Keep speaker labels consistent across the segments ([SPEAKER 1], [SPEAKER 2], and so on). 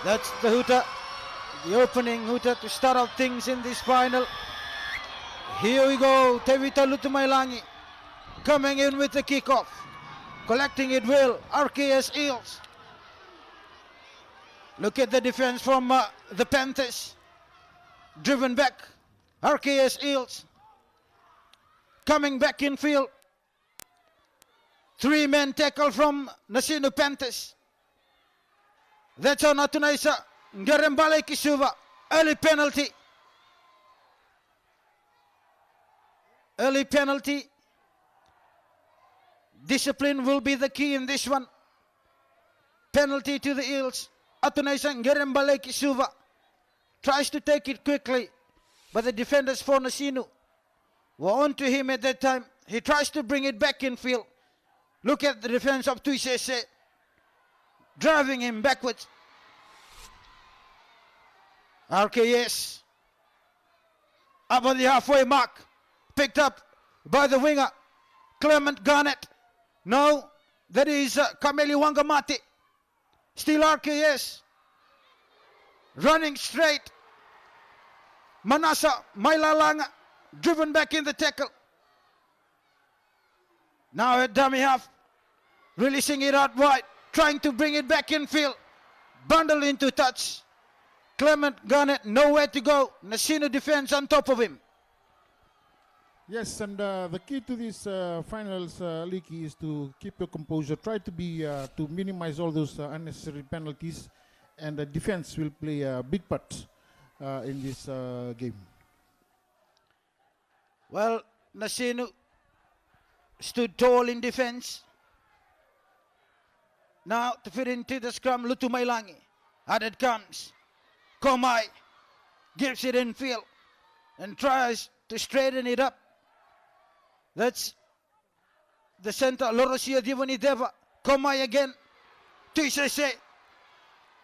[SPEAKER 1] That's the hooter, the opening hooter to start out things in this final. Here we go, Tevita Lutumailangi coming in with the kickoff, collecting it well, RKS Eels. Look at the defense from the Panthers, driven back, RKS Eels, coming back in field. Three-man tackle from Nasinu Panthers. That's on Atunaisa, Ngarembale Kisuva, early penalty. Early penalty. Discipline will be the key in this one. Penalty to the Eels. Atunaisa Ngarembale Kisuva tries to take it quickly, but the defenders for Nasinu were on to him at that time. He tries to bring it back in field. Look at the defense of Tuisese, driving him backwards. RKS up on the halfway mark, picked up by the winger Clement Garnett. No, that is Kameli Wangamati. Still RKS running straight. Manasa Mailalanga driven back in the tackle. Now at dummy half, releasing it out wide, trying to bring it back in field. Bundle into touch. Clement Garnett nowhere to go. Nasinu defense on top of him.
[SPEAKER 2] Yes, and the key to this finals, Leaky, is to keep your composure. Try to be to minimize all those unnecessary penalties, and the defense will play a big part in this game.
[SPEAKER 1] Well, Nasinu stood tall in defense. Now to fit into the scrum, Lutumailangi. Out it comes. Komai gives it in field and tries to straighten it up. That's the center, Lorosia Divonideva. Komai again. Tuisese.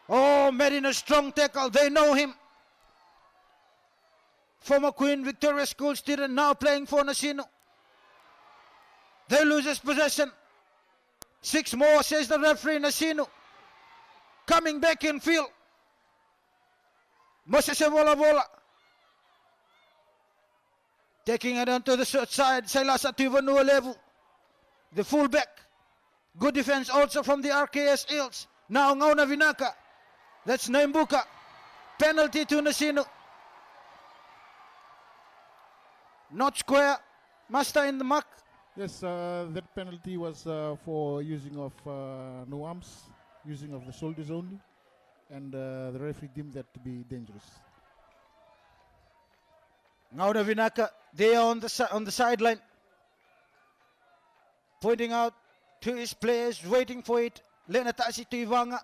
[SPEAKER 1] Oh, made in a strong tackle. They know him. Former Queen Victoria School student now playing for Nasinu. They lose his possession. 6 more, says the referee. Nasinu coming back in field. Moses Vola taking it onto the short side. Sailasa Kadavulevu, the fullback. Good defense also from the RKS Eels. Now Ngauna Vinaka. That's Naimbuka. Penalty to Nasinu. Not square. Master in the mark.
[SPEAKER 2] Yes, that penalty was for using of no arms, using of the shoulders only, and the referee deemed that to be dangerous.
[SPEAKER 1] Ngauna Vinaka there on the sideline, pointing out to his players, waiting for it. Lenatasi Tuivanga.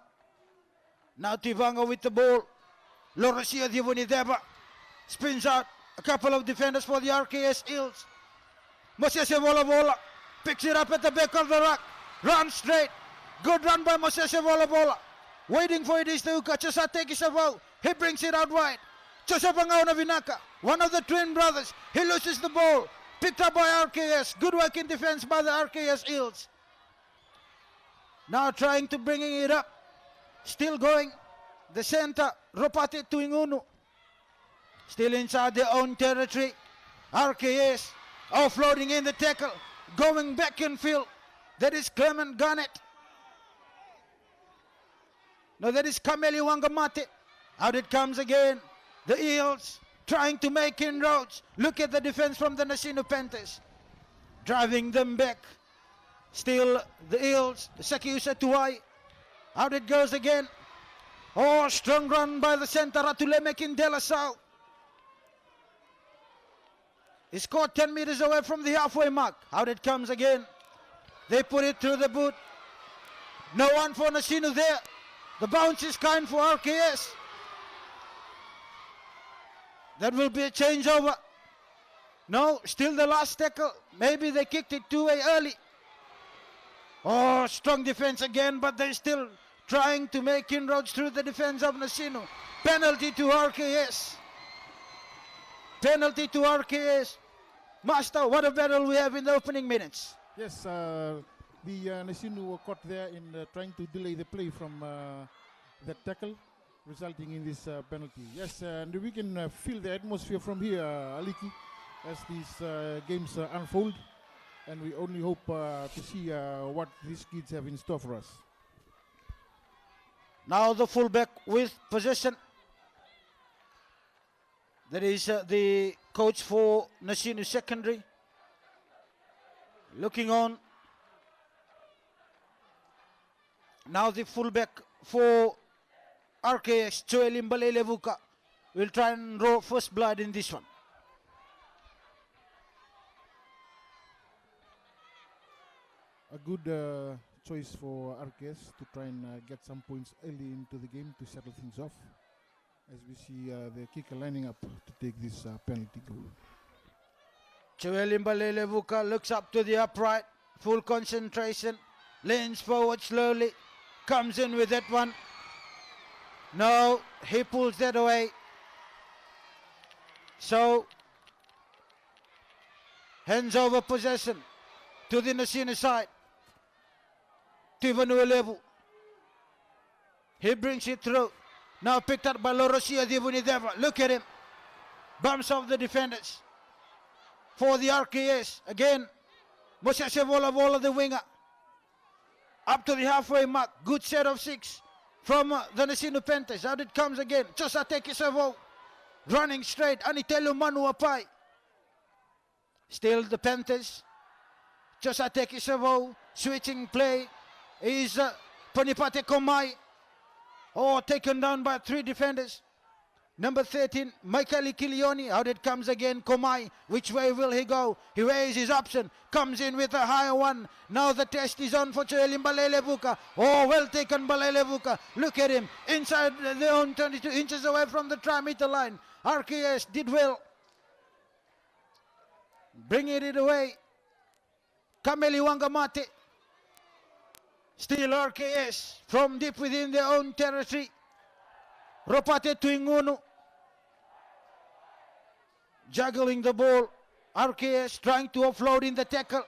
[SPEAKER 1] Now Tuivanga with the ball. Lorosia Divonideva spins out. A couple of defenders for the RKS Eels. Moses Vola picks it up at the back of the ruck. Run straight. Good run by Moses Vola. Waiting for it is the Uka Chosate Kisavau. He brings it out wide. Chosapangauna Vinaka, one of the twin brothers. He loses the ball. Picked up by RKS. Good work in defense by the RKS Eels. Now trying to bringing it up. Still going. The center, Ropate Tuingunu. Still inside their own territory. RKS offloading in the tackle. Going back in field. That is Clement Garnett. No, that is Kameli Wangamate. Out it comes again. The Eels trying to make inroads. Look at the defense from the Nasinu Panthers. Driving them back. Still the Eels. The Sakiusa Tuai. Out it goes again. Oh, strong run by the center. Ratu Lemekin Delasau. He scored 10 meters away from the halfway mark. Out it comes again. They put it through the boot. No one for Nasinu there. The bounce is kind for RKS. That will be a changeover. No, still the last tackle. Maybe they kicked it too early. Oh, strong defense again, but they're still trying to make inroads through the defense of Nasinu. Penalty to RKS. Penalty to RKS. Master, what a battle we have in the opening minutes.
[SPEAKER 2] Yes, the Nasinu were caught there in trying to delay the play from that tackle, resulting in this penalty. Yes, and we can feel the atmosphere from here, Aliki, as these games unfold, and we only hope to see what these kids have in store for us.
[SPEAKER 1] Now the fullback with possession. That is the coach for Nasinu Secondary. Looking on. Now the fullback for RKS, Kadavulevu, will try and draw first blood in this one.
[SPEAKER 2] A good choice for RKS to try and get some points early into the game to settle things off, as we see the kicker lining up to take this penalty goal.
[SPEAKER 1] Kadavulevu looks up to the upright, full concentration, leans forward slowly, comes in with that one. No, he pulls that away. So, hands over possession to the Nasinu side. Kadavulevu. He brings it through. Now picked up by Lorosia Divunideva. Look at him. Bumps off the defenders. For the RKS. Again, Moseshevola the winger. Up to the halfway mark. Good set of 6 from the Nasinu Panthers. Out it comes again. Chosateki Savo. Running straight. Anitelu Manu Apai. Still the Panthers. Chosateki Savo. Switching play is Ponipate Komai. Oh, taken down by 3 defenders. Number 13, Michael Kilioni. Out it comes again, Komai. Which way will he go? He weighs his option. Comes in with a higher one. Now the test is on for Kadavulevu. Oh, well taken Kadavulevu. Look at him. Inside their own 22 inches away from the try-meter line. RKS did well. Bringing it away. Kameli Wangamate. Still RKS from deep within their own territory. Ropate Tuingunu juggling the ball. RKS trying to offload in the tackle.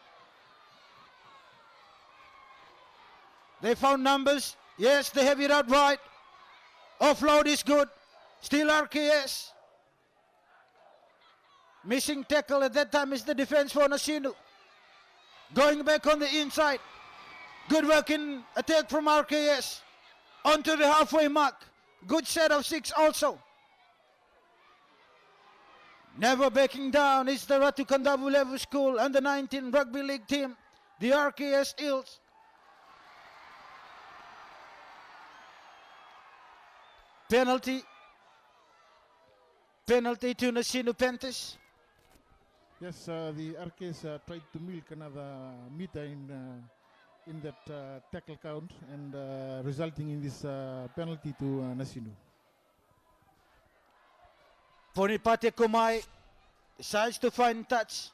[SPEAKER 1] They found numbers. Yes, they have it out wide. Offload is good. Still RKS. Missing tackle at that time is the defense for Nasinu. Going back on the inside. Good work in attack from RKS. Onto the halfway mark. Good set of 6 also. Never backing down is the Ratu Kadavulevu School under 19 Rugby League team. The RKS Eels. Penalty. Penalty to Nasinu Panthers.
[SPEAKER 2] Yes, the RKS tried to milk another meter in that tackle count, and resulting in this penalty to Nasinu.
[SPEAKER 1] Ponipate Komai decides to find touch.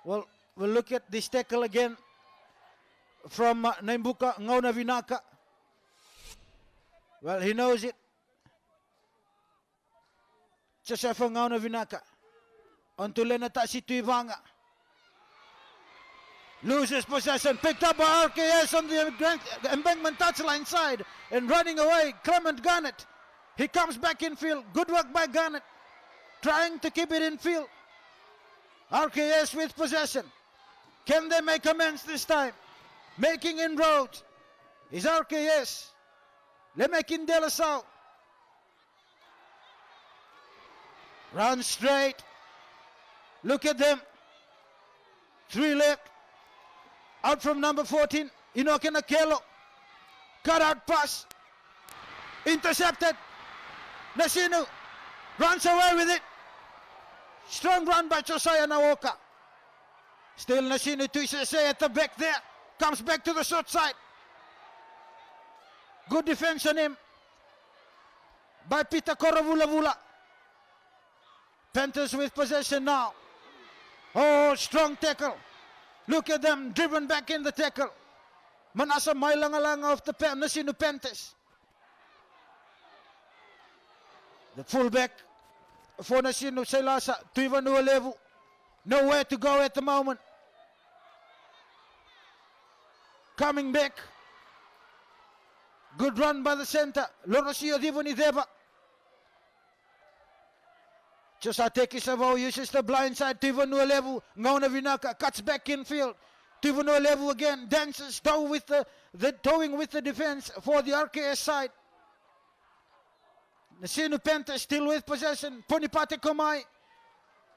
[SPEAKER 1] Well, we'll look at this tackle again from Naimbuka Ngauna Vinaka. Well, he knows it. Josefa Ngauna Vinaka. Onto Lenatasi Tuivanga. Loses possession, picked up by RKS on the embankment touchline side and running away, Clement Garnett. He comes back in field. Good work by Garnett. Trying to keep it in field. RKS with possession. Can they make amends this time? Making inroads is RKS. Lemekin De La Salle. Run straight. Look at them. 3 left. Out from number 14, Inoke Nakelo. Cut out pass. Intercepted. Nasinu runs away with it. Strong run by Josiah Nawoka. Still Nasinu Tuisese at the back there. Comes back to the short side. Good defense on him by Peter Kadavulevu. Panthers with possession now. Oh, strong tackle. Look at them, driven back in the tackle. Manasa Mailangalanga of the Nasinu Panthers. The fullback for Nasinu Selasa, Kadavulevu. Nowhere to go at the moment. Coming back. Good run by the center. Lorosio Divonideva. Josateki Savo uses the blind side. Kadavulevu. Ngauna Vinaka cuts back in field. Kadavulevu again dances towing with the defense for the RKS side. Nasinu Panthers still with possession. Ponipate Komai.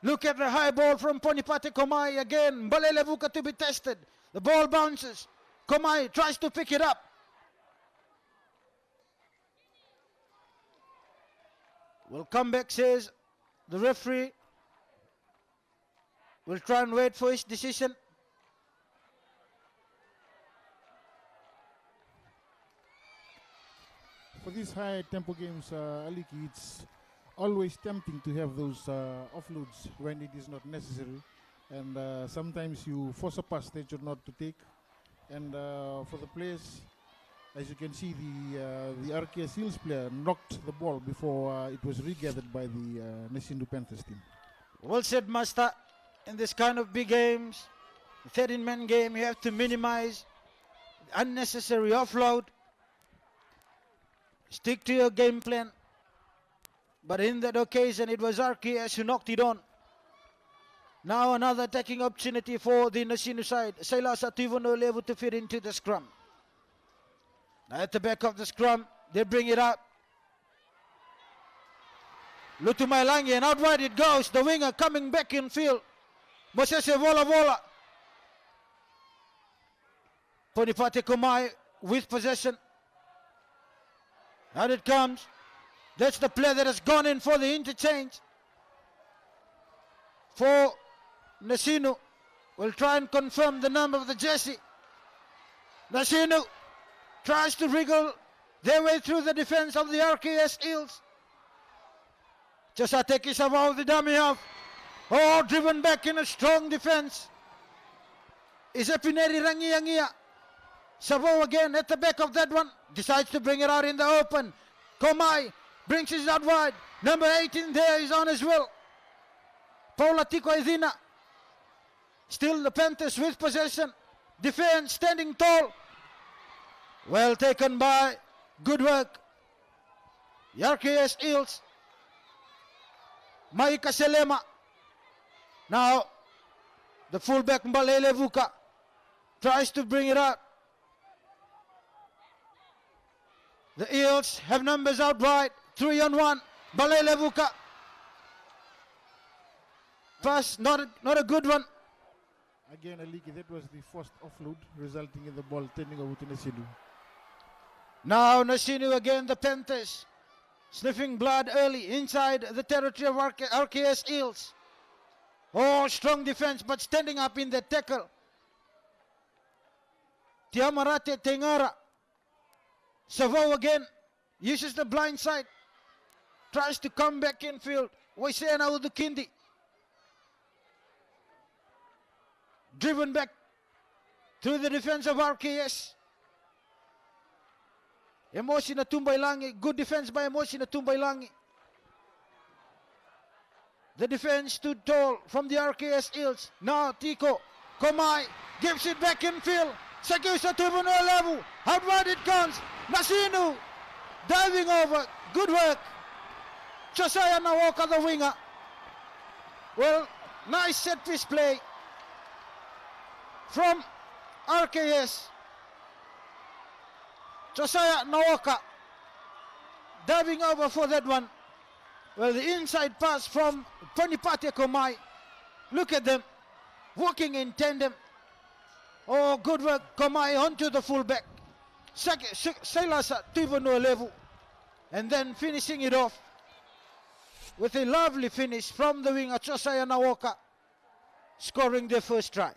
[SPEAKER 1] Look at the high ball from Ponipate Komai again. Kadavulevu to be tested. The ball bounces. Komai tries to pick it up. Will come back, says the referee. We'll try and wait for his decision.
[SPEAKER 2] For these high tempo games, Aliki, it's always tempting to have those offloads when it is not necessary. And sometimes you force a pass that you're not to take. And for the players, as you can see, the RKS Hills player knocked the ball before it was regathered by the Nasinu Panthers team.
[SPEAKER 1] Well said, Master. In this kind of big games, 13-man game, you have to minimize unnecessary offload. Stick to your game plan. But in that occasion, it was RKS who knocked it on. Now another attacking opportunity for the Nasinu side. Sailasa Kadavulevu to fit into the scrum. Now at the back of the scrum, they bring it up. Lutumailangi, and out wide it goes. The winger coming back in field. Mosese Vola. Ponipate Komai with possession. Out it comes. That's the play that has gone in for the interchange. For Nasinu. Will try and confirm the number of the jersey. Nasinu tries to wriggle their way through the defense of the RKS Eels. Josateki Savao, the dummy half. Oh, driven back in a strong defense. Is Epineri Rangiangia. Savao again at the back of that one. Decides to bring it out in the open. Komai brings it out wide. Number 18 there is on as well. Paula Tico Edina. Still the Panthers with possession. Defense standing tall. Well taken by. Good work. RKS Eels. Maika Selema. Now the fullback Kadavulevu tries to bring it out. The Eels have numbers out wide. 3-on-1. Kadavulevu. Pass, not a good one.
[SPEAKER 2] Again, Aliki, that was the first offload, resulting in the ball turning over to Nasinu.
[SPEAKER 1] Now Nasinu again, the Panthers. Sniffing blood early inside the territory of RKS Eels. Oh, strong defense, but standing up in the tackle. Tiamarate Tengara. Savo again uses the blind side. Tries to come back in field. Waisena Udukindi. Driven back through the defense of RKS. Emosi na Tumbailangi. Good defense by Emosi na Tumbailangi. The defense stood tall from the RKS Eels. Now Tico Komai gives it back in field. Sakusa Kadavulevu. Out wide it comes. Nasinu diving over. Good work. Josiah Nawoka, the winger. Well, nice set piece play from RKS. Josiah Nawoka diving over for that one. Well, the inside pass from Ponipate Komai. Look at them walking in tandem. Oh, good work, Komai onto the fullback. Sailasa Kadavulevu. And then finishing it off with a lovely finish from the winger Josiah Nawoka, scoring their first try.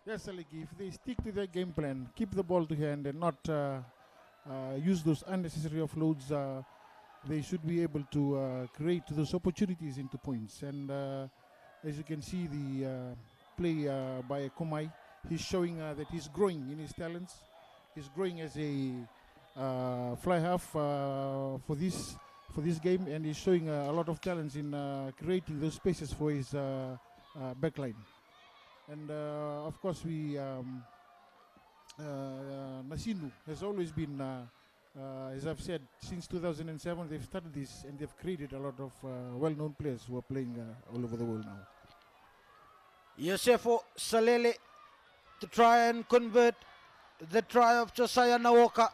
[SPEAKER 2] Yes, Aliki, if they stick to their game plan, keep the ball to hand and not use those unnecessary offloads, they should be able to create those opportunities into points. And as you can see, the play by Komai, he's showing that he's growing in his talents. He's growing as a fly half for this game, and he's showing a lot of talents in creating those spaces for his backline. And of course, Nasinu has always been As I've said, since 2007 they've started this and they've created a lot of well-known players who are playing all over the world now.
[SPEAKER 1] Yosefo Salele to try and convert the try of Josiah Nawoka.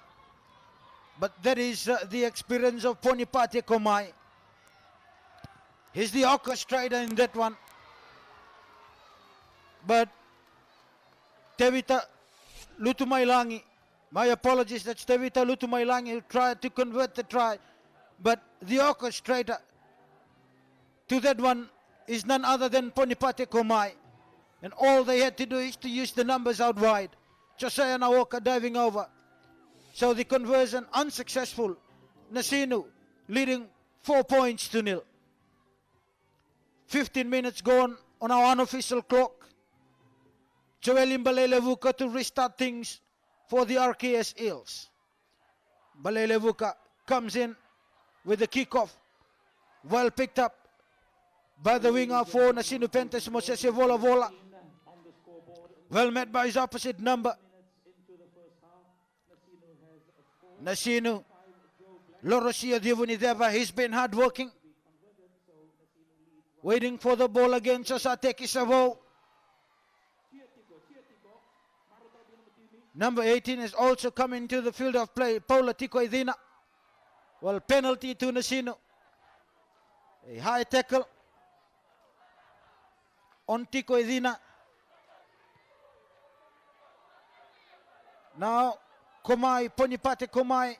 [SPEAKER 1] But that is the experience of Ponipate Komai. He's the orchestrator in that one. But Tevita Lutumailangi, my apologies, that's Tevita Lutumailangi who tried to convert the try. But the orchestrator to that one is none other than Ponipate Komai. And all they had to do is to use the numbers out wide. Josiah Nawoka diving over. So the conversion unsuccessful. Nasinu leading 4 points to 0. 15 minutes gone on our unofficial clock. Joel Balelevuka to restart things for the RKS Eels. Balelevuka comes in with the kickoff. Well picked up by the winger for Nasinu Pentes Mosese Vola Vola. Well met by his opposite number. Nasinu Lorosia Divunideva, he's been hard working. Waiting for the ball again, Sosateki Savo. Number 18 is also coming to the field of play, Paula Tikoidina. Well, penalty to Nasinu. A high tackle on Tikoidina. Now, Komai, Ponipate Komai.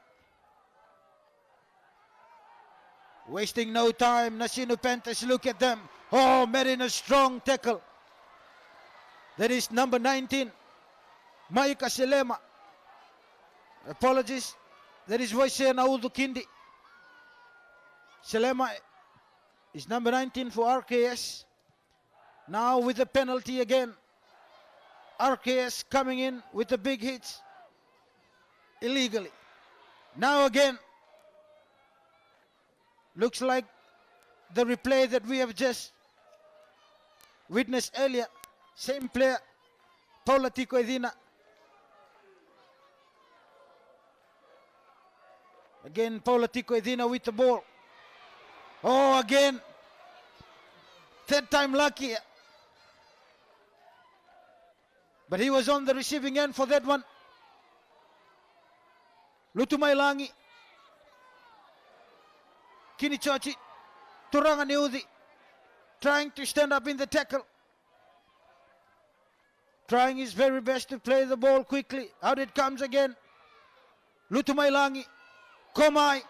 [SPEAKER 1] Wasting no time, Nasinu Panthers, look at them. Oh, made in a strong tackle. That is number 19, Maika Selema. Apologies, that is Voisea Naudu Kindi. Selema is number 19 for RKS. Now with the penalty again. RKS coming in with the big hits. Illegally. Now again. Looks like the replay that we have just witnessed earlier. Same player, Paula Tikoidina. Again, Paula Tikoidina with the ball. Oh, again. Third time lucky. But he was on the receiving end for that one. Lutumailangi. Kinichochi, Turanga Neudi, trying to stand up in the tackle. Trying his very best to play the ball quickly. Out it comes again. Lutumailangi, Komai,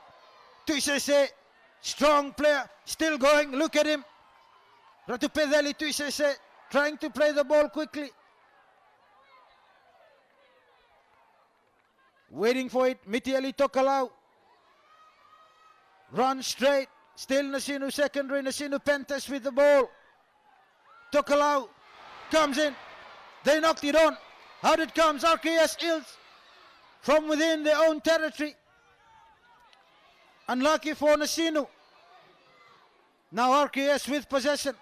[SPEAKER 1] Tuisese, strong player, still going, look at him. Ratu Pedeli Tuisese, trying to play the ball quickly. Waiting for it, Mitieli Tokalau. Run straight, still Nasinu secondary, Nasinu Panthers with the ball. Tokalau comes in, they knocked it on. Out it comes, RKS Eels from within their own territory. Unlucky for Nasinu. Now RKS with possession.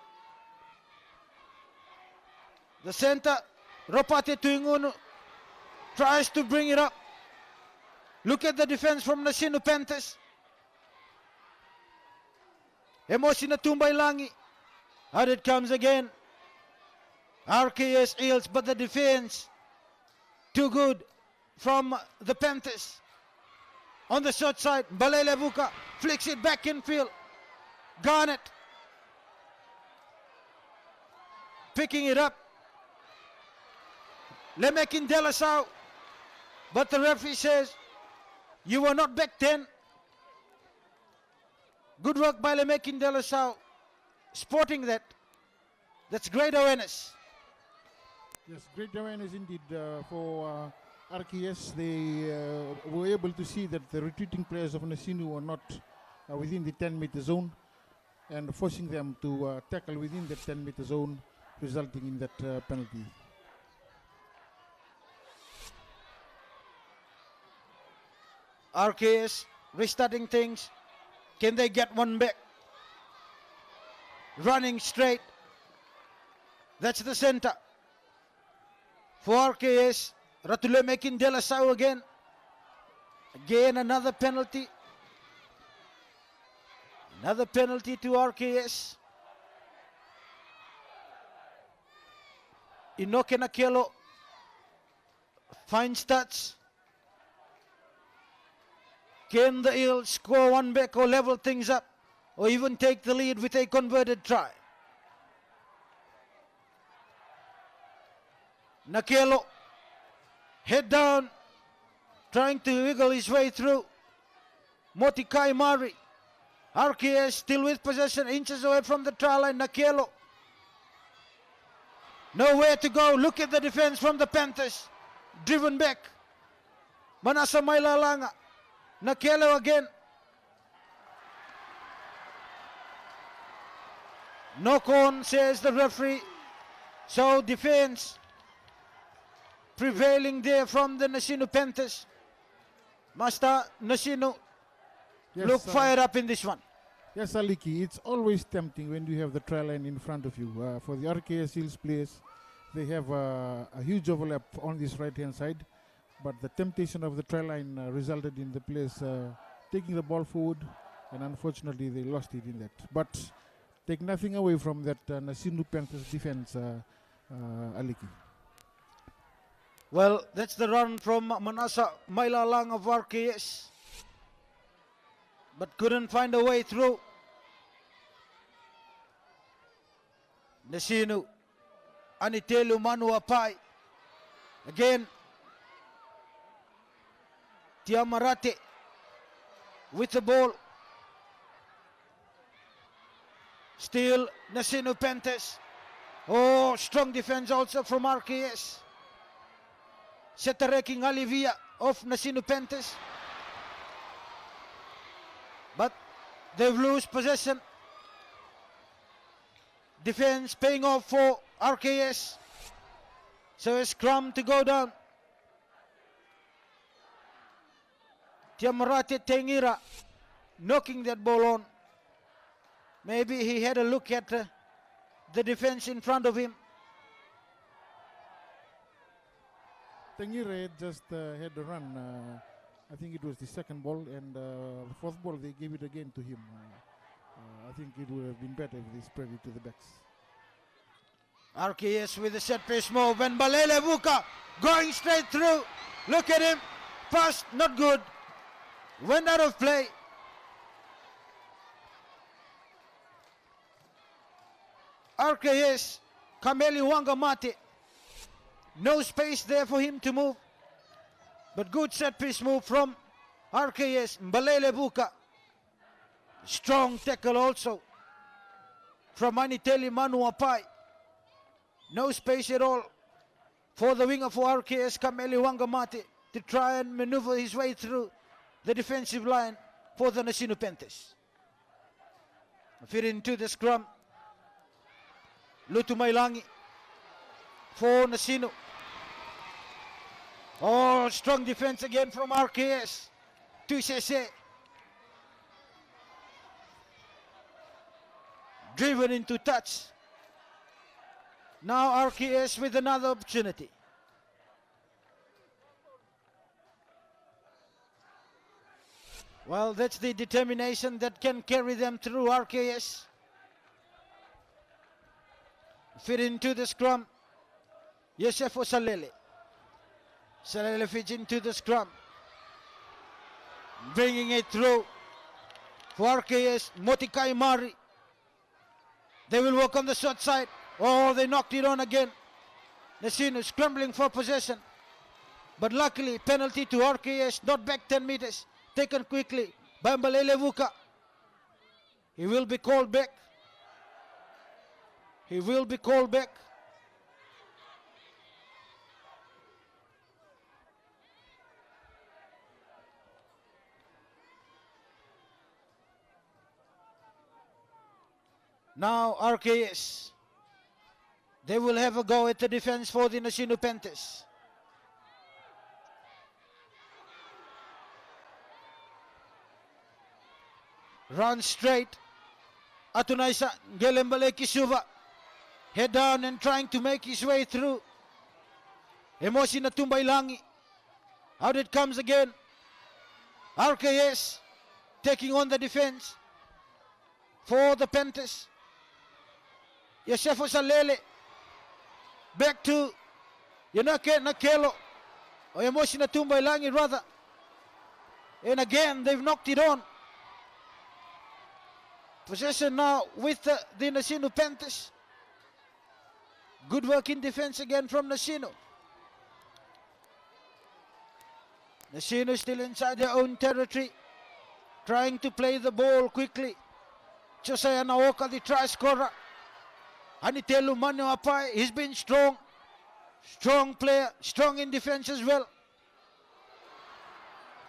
[SPEAKER 1] The center, Ropate Tuingunu, tries to bring it up. Look at the defense from Nasinu Panthers. Emosi Natumbailangi. Out it comes again. RKS Eels, but the defense too good from the Panthers. On the short side, Balelevuka flicks it back in field. Garnett picking it up. Lemekin Delasau, but the referee says you were not back 10. Good work by Lemekin Delasau, sporting that. That's great awareness.
[SPEAKER 2] Yes, great awareness indeed for RKS. They were able to see that the retreating players of Nasinu were not within the 10-meter zone and forcing them to tackle within the 10-meter zone, resulting in that penalty.
[SPEAKER 1] RKS restarting things. Can they get one back? Running straight. That's the center. For RKS, Ratu Lemekin Delasau again. Again, another penalty. Another penalty to RKS. Inoke Nakelo finds touch. Can the Eels score one back or level things up, or even take the lead with a converted try? Nakelo, head down, trying to wiggle his way through. Motikai Mari. RKS still with possession, inches away from the try line. Nakelo. Nowhere to go. Look at the defense from the Panthers. Driven back. Manasa Mailalanga. Nakelo again. Knock on, says the referee. So defense prevailing there from the Nasinu Panthers. Master Nasinu look fired up in this one.
[SPEAKER 2] Yes, Aliki, it's always tempting when you have the try line in front of you. For the RKS Eels players, they have a huge overlap on this right-hand side, but the temptation of the try line resulted in the players taking the ball forward, and unfortunately they lost it in that. But take nothing away from that Nasinu Panthers defense, Aliki.
[SPEAKER 1] Well, that's the run from Manasa Mailalang of RKS, but couldn't find a way through. Nasinu, Anitelu Manuapai, again, Tiamarate with the ball. Still Nasinu Panthers. Oh, strong defense also from RKS. Setareking Alivia of Nasinu Panthers. But they've lost possession. Defense paying off for RKS. So a scrum to go down. Tiamarate Tengira knocking that ball on. Maybe he had a look at the defense in front of him.
[SPEAKER 2] Tengira just had a run. I think it was the second ball, and the fourth ball they gave it again to him. I think it would have been better if they spread it to the backs.
[SPEAKER 1] RKS with a set piece move, and Kadavulevu going straight through. Look at him. Pass, not good. Went out of play. RKS, Kameli Wangamate. No space there for him to move. But good set piece move from RKS. Kadavulevu. Strong tackle also from Aniteli Manuapai. No space at all for the winger for RKS, Kameli Wangamate, to try and maneuver his way through the defensive line for the Nasinu Panthers. Fit into the scrum. Lutu Mailangi for Nasinu. Oh, strong defense again from RKS. Tuisese. Driven into touch. Now RKS with another opportunity. Well, that's the determination that can carry them through RKS. Fit into the scrum. Yosefo Salele. Salele fits into the scrum. Bringing it through for RKS. Motikai Mari. They will work on the short side. Oh, they knocked it on again. Nasinu scrambling for possession. But luckily, penalty to RKS, not back 10 meters. Taken quickly by Kadavulevu. He will be called back. He will be called back. Now RKS. They will have a go at the defense for the Nasinu Panthers. Run straight. Atunaisa Gelembale Kisuva. Head down and trying to make his way through. Emosi Natumbailangi. Out it comes again. RKS taking on the defense for the Panthers. Yosefo Salele back to Yanake Nakelo. Oyamoshi Natumba Ilangi rather. And again they've knocked it on. Possession now with the Nasinu Panthers. Good work in defense again from Nasinu. Nasinu still inside their own territory, trying to play the ball quickly. Josiah Naoka, the try scorer. Anitelu Manu Apai, he's been strong. Strong player, strong in defense as well.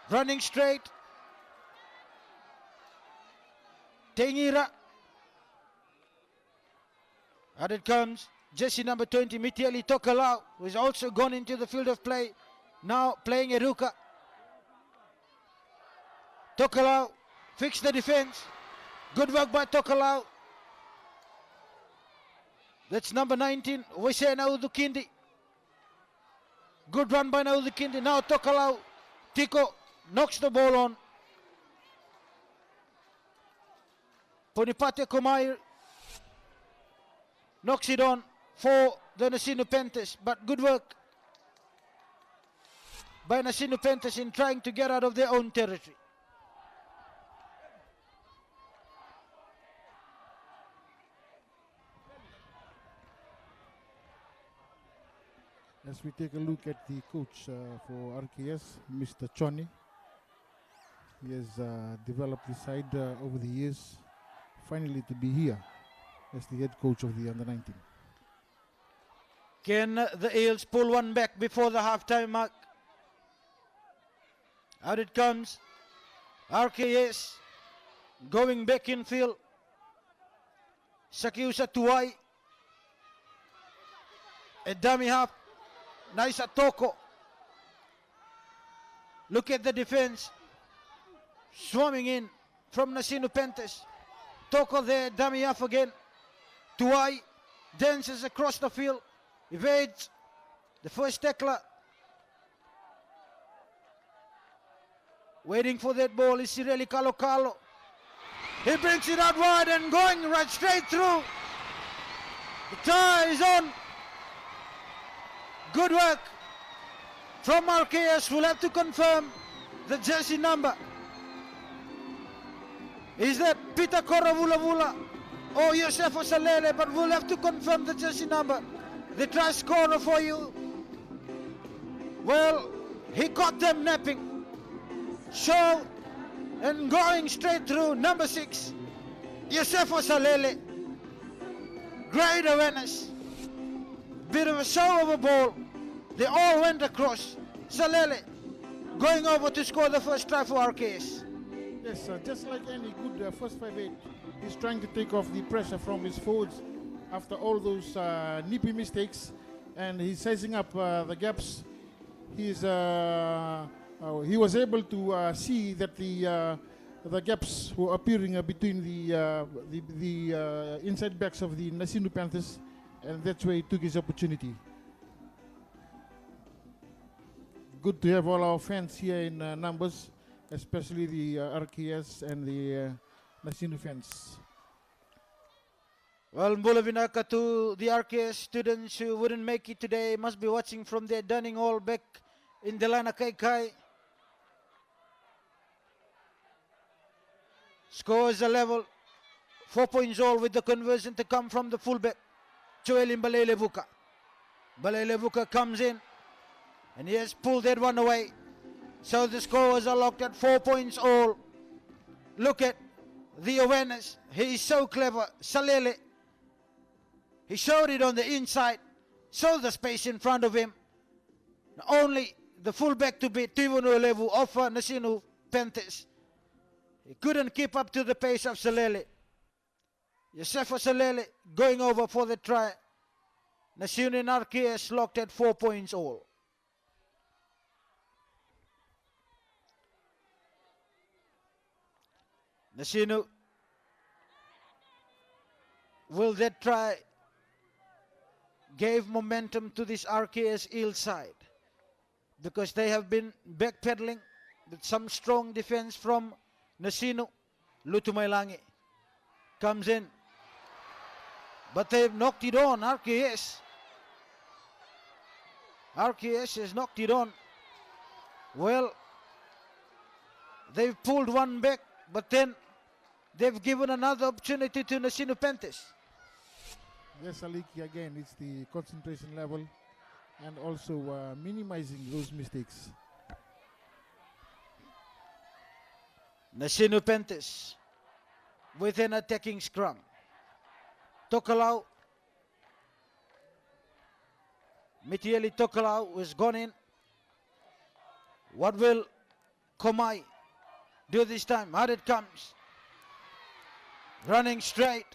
[SPEAKER 1] Running straight. Tengira. Out it comes. Jesse number 20, Mitieli Tokalau, who has also gone into the field of play. Now playing Eruka. Tokalau fixed the defense. Good work by Tokalau. That's number 19, Wese Naudukindi. Good run by Naudukindi. Now Tokalau. Tiko knocks the ball on. Ponipate Kumair knocks it on for the Nasinu Panthers, but good work by Nasinu Panthers in trying to get out of their own territory.
[SPEAKER 2] As we take a look at the coach for RKS, Mr. Choni, he has developed the side over the years, finally to be here as the head coach of the under-19.
[SPEAKER 1] Can the Eels pull one back before the halftime mark? Out it comes. RKS going back in field. Sakiusa Tuai. A dummy half. Nice Toko. Look at the defense. Swarming in from Nasinu Panthers. Toko there, dummy half again. Tuai dances across the field. Evades the first tackler. Waiting for that ball is Sireli Kalo. He brings it out wide and going right straight through. The tie is on. Good work from RKS. We'll have to confirm the jersey number. Is that Peter Koravulavula or Yosefo Salele? But we'll have to confirm the jersey number. The try scorer for you. Well, he caught them napping. So, and going straight through, number 6, Yosefo Salele. Great awareness. Bit of a show of a ball. They all went across. Salele going over to score the first try for RKS.
[SPEAKER 2] Yes, just like any good first 5-8, he's trying to take off the pressure from his forwards after all those nippy mistakes, and he's sizing up the gaps. He was able to see that the gaps were appearing between the inside backs of the Nasinu Panthers, and that's where he took his opportunity. Good to have all our fans here in numbers, especially the RKS and the Nasinu fans.
[SPEAKER 1] Well, Mbulavinaka to the RKS students who wouldn't make it today must be watching from their dining hall back in Delana Kaikai. Score is a level. 4 points all with the conversion to come from the fullback, Joel Mbalelevuka. Mbalelevuka comes in and he has pulled that one away. So the scores are locked at 4 points all. Look at the awareness. He is so clever. Salele. He showed it on the inside. Saw the space in front of him. Only the fullback to beat Kadavulevu of Nasinu Panthers. He couldn't keep up to the pace of Salele. Yosefo Salele going over for the try. Nasinu and RKS locked at 4 points all. Nasinu, will that try gave momentum to this RKS Eel side, because they have been backpedaling. with some strong defense from Nasinu. Lutumailangi comes in. But they've knocked it on, RKS. RKS has knocked it on. Well, they've pulled one back, but then they've given another opportunity to Nasinu Panthers.
[SPEAKER 2] Yes, Aliki, again, it's the concentration level and also minimizing those mistakes.
[SPEAKER 1] Nasinu Panthers with an attacking scrum. Tokalau. Mitieli Tokalau has gone in. What will Komai do this time? Out it comes. Running straight.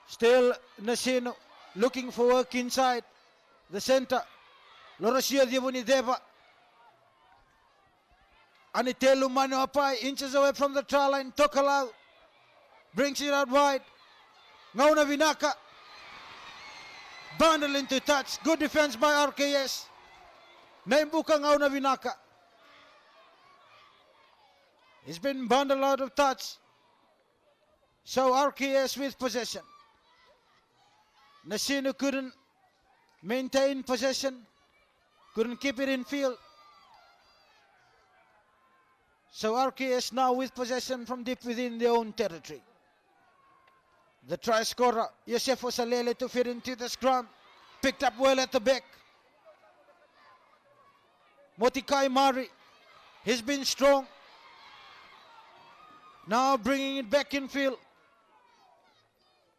[SPEAKER 1] Still Nasinu looking for work inside the center. Lorosia Diavunideva. Anitelu Manuapai inches away from the try line. Tokalau brings it out wide. Ngauna Vinaka. Bundle into touch. Good defense by RKS. Naimbuka Ngauna Vinaka. He's been bundled out of touch. So RKS with possession. Nasinu couldn't maintain possession. Couldn't keep it in field. So RKS now with possession from deep within their own territory. The try scorer, Yosef Osalele, to fit into the scrum. Picked up well at the back. Motikai Mari, he's been strong. Now bringing it back in field.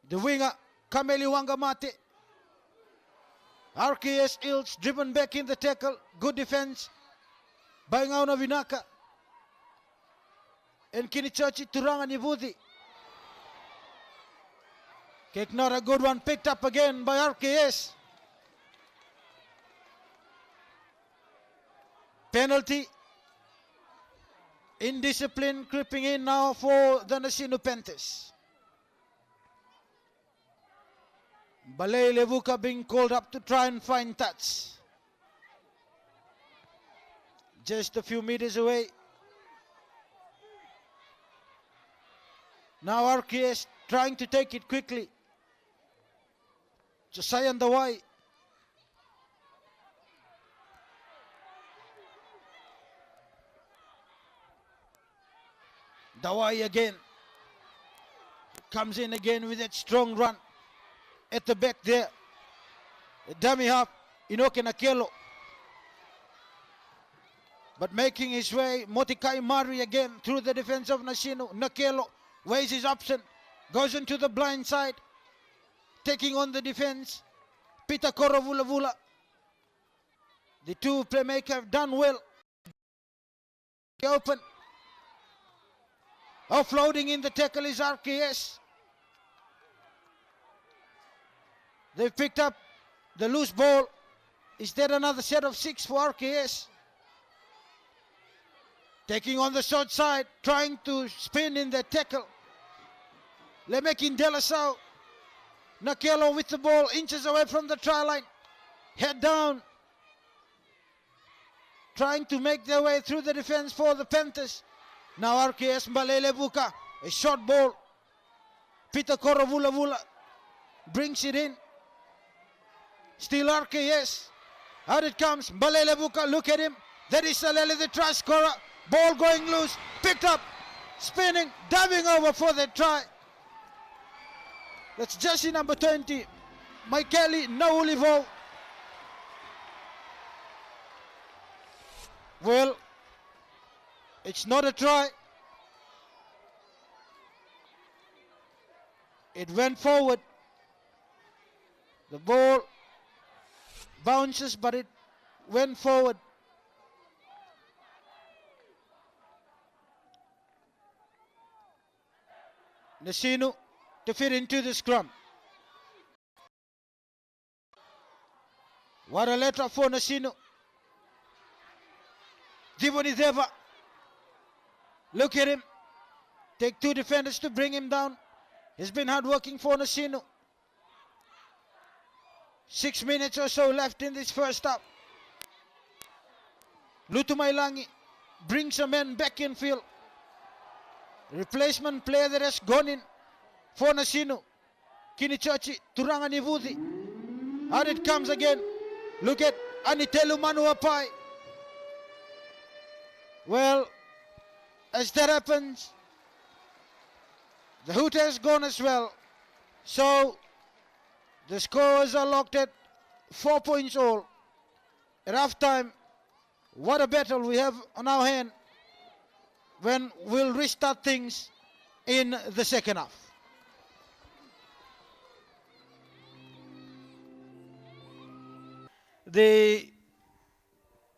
[SPEAKER 1] The winger, Kameli Wangamate. RKS Ilks driven back in the tackle. Good defense by Ngauna Vinaka. And Kinichachi Turanga Nivudi. Kick not a good one, picked up again by RKS. Penalty. Indiscipline creeping in now for the Nasinu Panthers. Balei Levuka being called up to try and find touch. Just a few meters away. Now RKS trying to take it quickly. Josiah Dawai. Dawai again. Comes in again with that strong run. At the back there. A dummy half. Inoke Nakelo. But making his way, Motikai Mari again through the defense of Nasinu. Nakelo weighs his option. Goes into the blind side. Taking on the defense. Peter Korovulavula. The two playmakers have done well. Open. Offloading in the tackle is RKS. They've picked up the loose ball. Is there another set of 6 for RKS? Taking on the short side. Trying to spin in the tackle. Lemekin Delasau. Nakelo with the ball, inches away from the try line. Head down. Trying to make their way through the defense for the Panthers. Now RKS Mbalele Buka. A short ball. Peter Korovulavula brings it in. Still RKS. Out it comes. Mbalele Buka, look at him. That is Salele, the try scorer. Ball going loose. Picked up. Spinning. Diving over for the try. That's jersey number 20, Michaeli Naulivo. Well, it's not a try. It went forward. The ball bounces, but it went forward. Nasinu to fit into the scrum. What a letter for Nasinu. Divonideva. Look at him. Take 2 defenders to bring him down. He's been hard working for Nasinu. 6 minutes or so left in this first half. Lutu Mailangi brings a man back in field. Replacement player that has gone in for Nasinu. Kinichachi, Turanga Nivuthi. And it comes again. Look at Anitelu Manuapai. Well, as that happens, the hoot has gone as well. So the scores are locked at 4 points all. At half time, what a battle we have on our hand when we'll restart things in the second half. The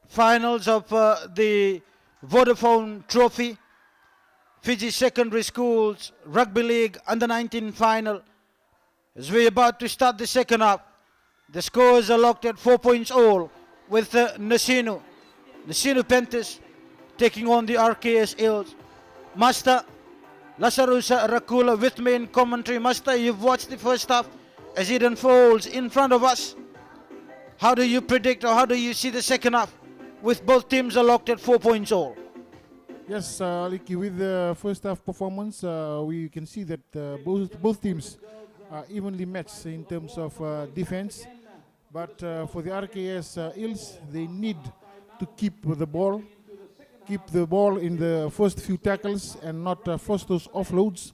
[SPEAKER 1] finals of the Vodafone Trophy, Fiji Secondary Schools Rugby League Under-19 final. As we're about to start the second half, the scores are locked at 4 points all with Nasinu Panthers taking on the RKS Eels. Master Lasarusa Rakula with me in commentary. Master, you've watched the first half as it unfolds in front of us. How do you predict or how do you see the second half with both teams are locked at 4 points all?
[SPEAKER 2] Yes, Licky, with the first half performance, we can see that both teams are evenly matched in terms of defense. But for the RKS Eels, they need to keep the ball in the first few tackles and not force those offloads.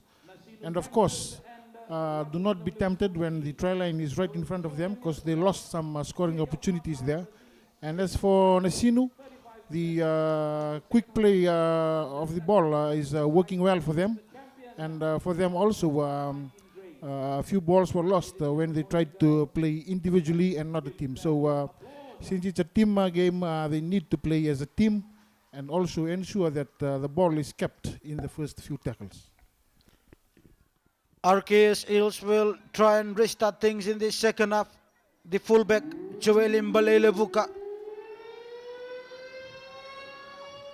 [SPEAKER 2] And of course, do not be tempted when the try line is right in front of them, because they lost some scoring opportunities there. And as for Nasinu, the quick play of the ball is working well for them. And for them also, a few balls were lost when they tried to play individually and not a team. So since it's a team game, they need to play as a team and also ensure that the ball is kept in the first few tackles.
[SPEAKER 1] RKS Eels will try and restart things in the second half. The fullback, Joelim Balelevuka.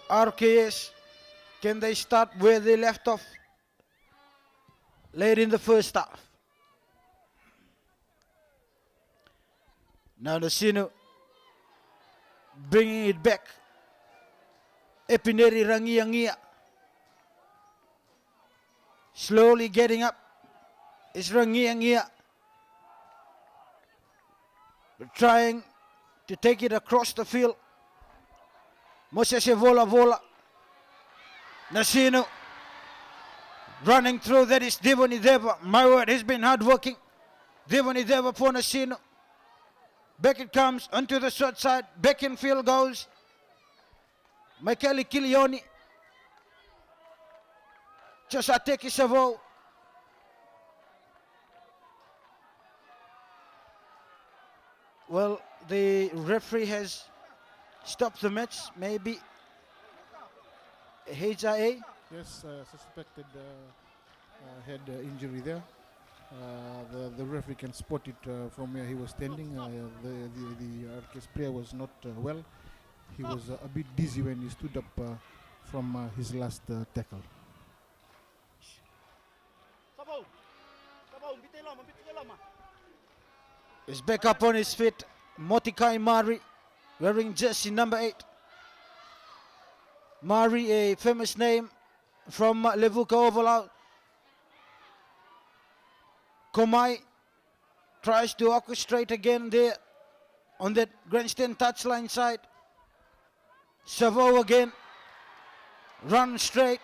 [SPEAKER 1] RKS, can they start where they left off late in the first half? Now Nasinu bringing it back. Epineri Rangiangia slowly getting up. It's Rangiangia trying to take it across the field. Mosese Vola. Nasinu running through. That is Devoni Deva. My word, he's been hard working. Devoni Deva for Nasinu. Back it comes onto the short side. Back in field goes Michaeli Kilioni. Chosateki Savo. Well, the referee has stopped the match. Maybe HIA.
[SPEAKER 2] Yes, suspected head injury there. The referee can spot it from where he was standing. The RKS player was not well. He was a bit dizzy when he stood up from his last tackle.
[SPEAKER 1] He's back up on his feet. Motikai Mari, wearing jersey number 8. Mari, a famous name from Levuka Oval. Komai tries to orchestrate again there on that grandstand touchline side. Savo again, run straight.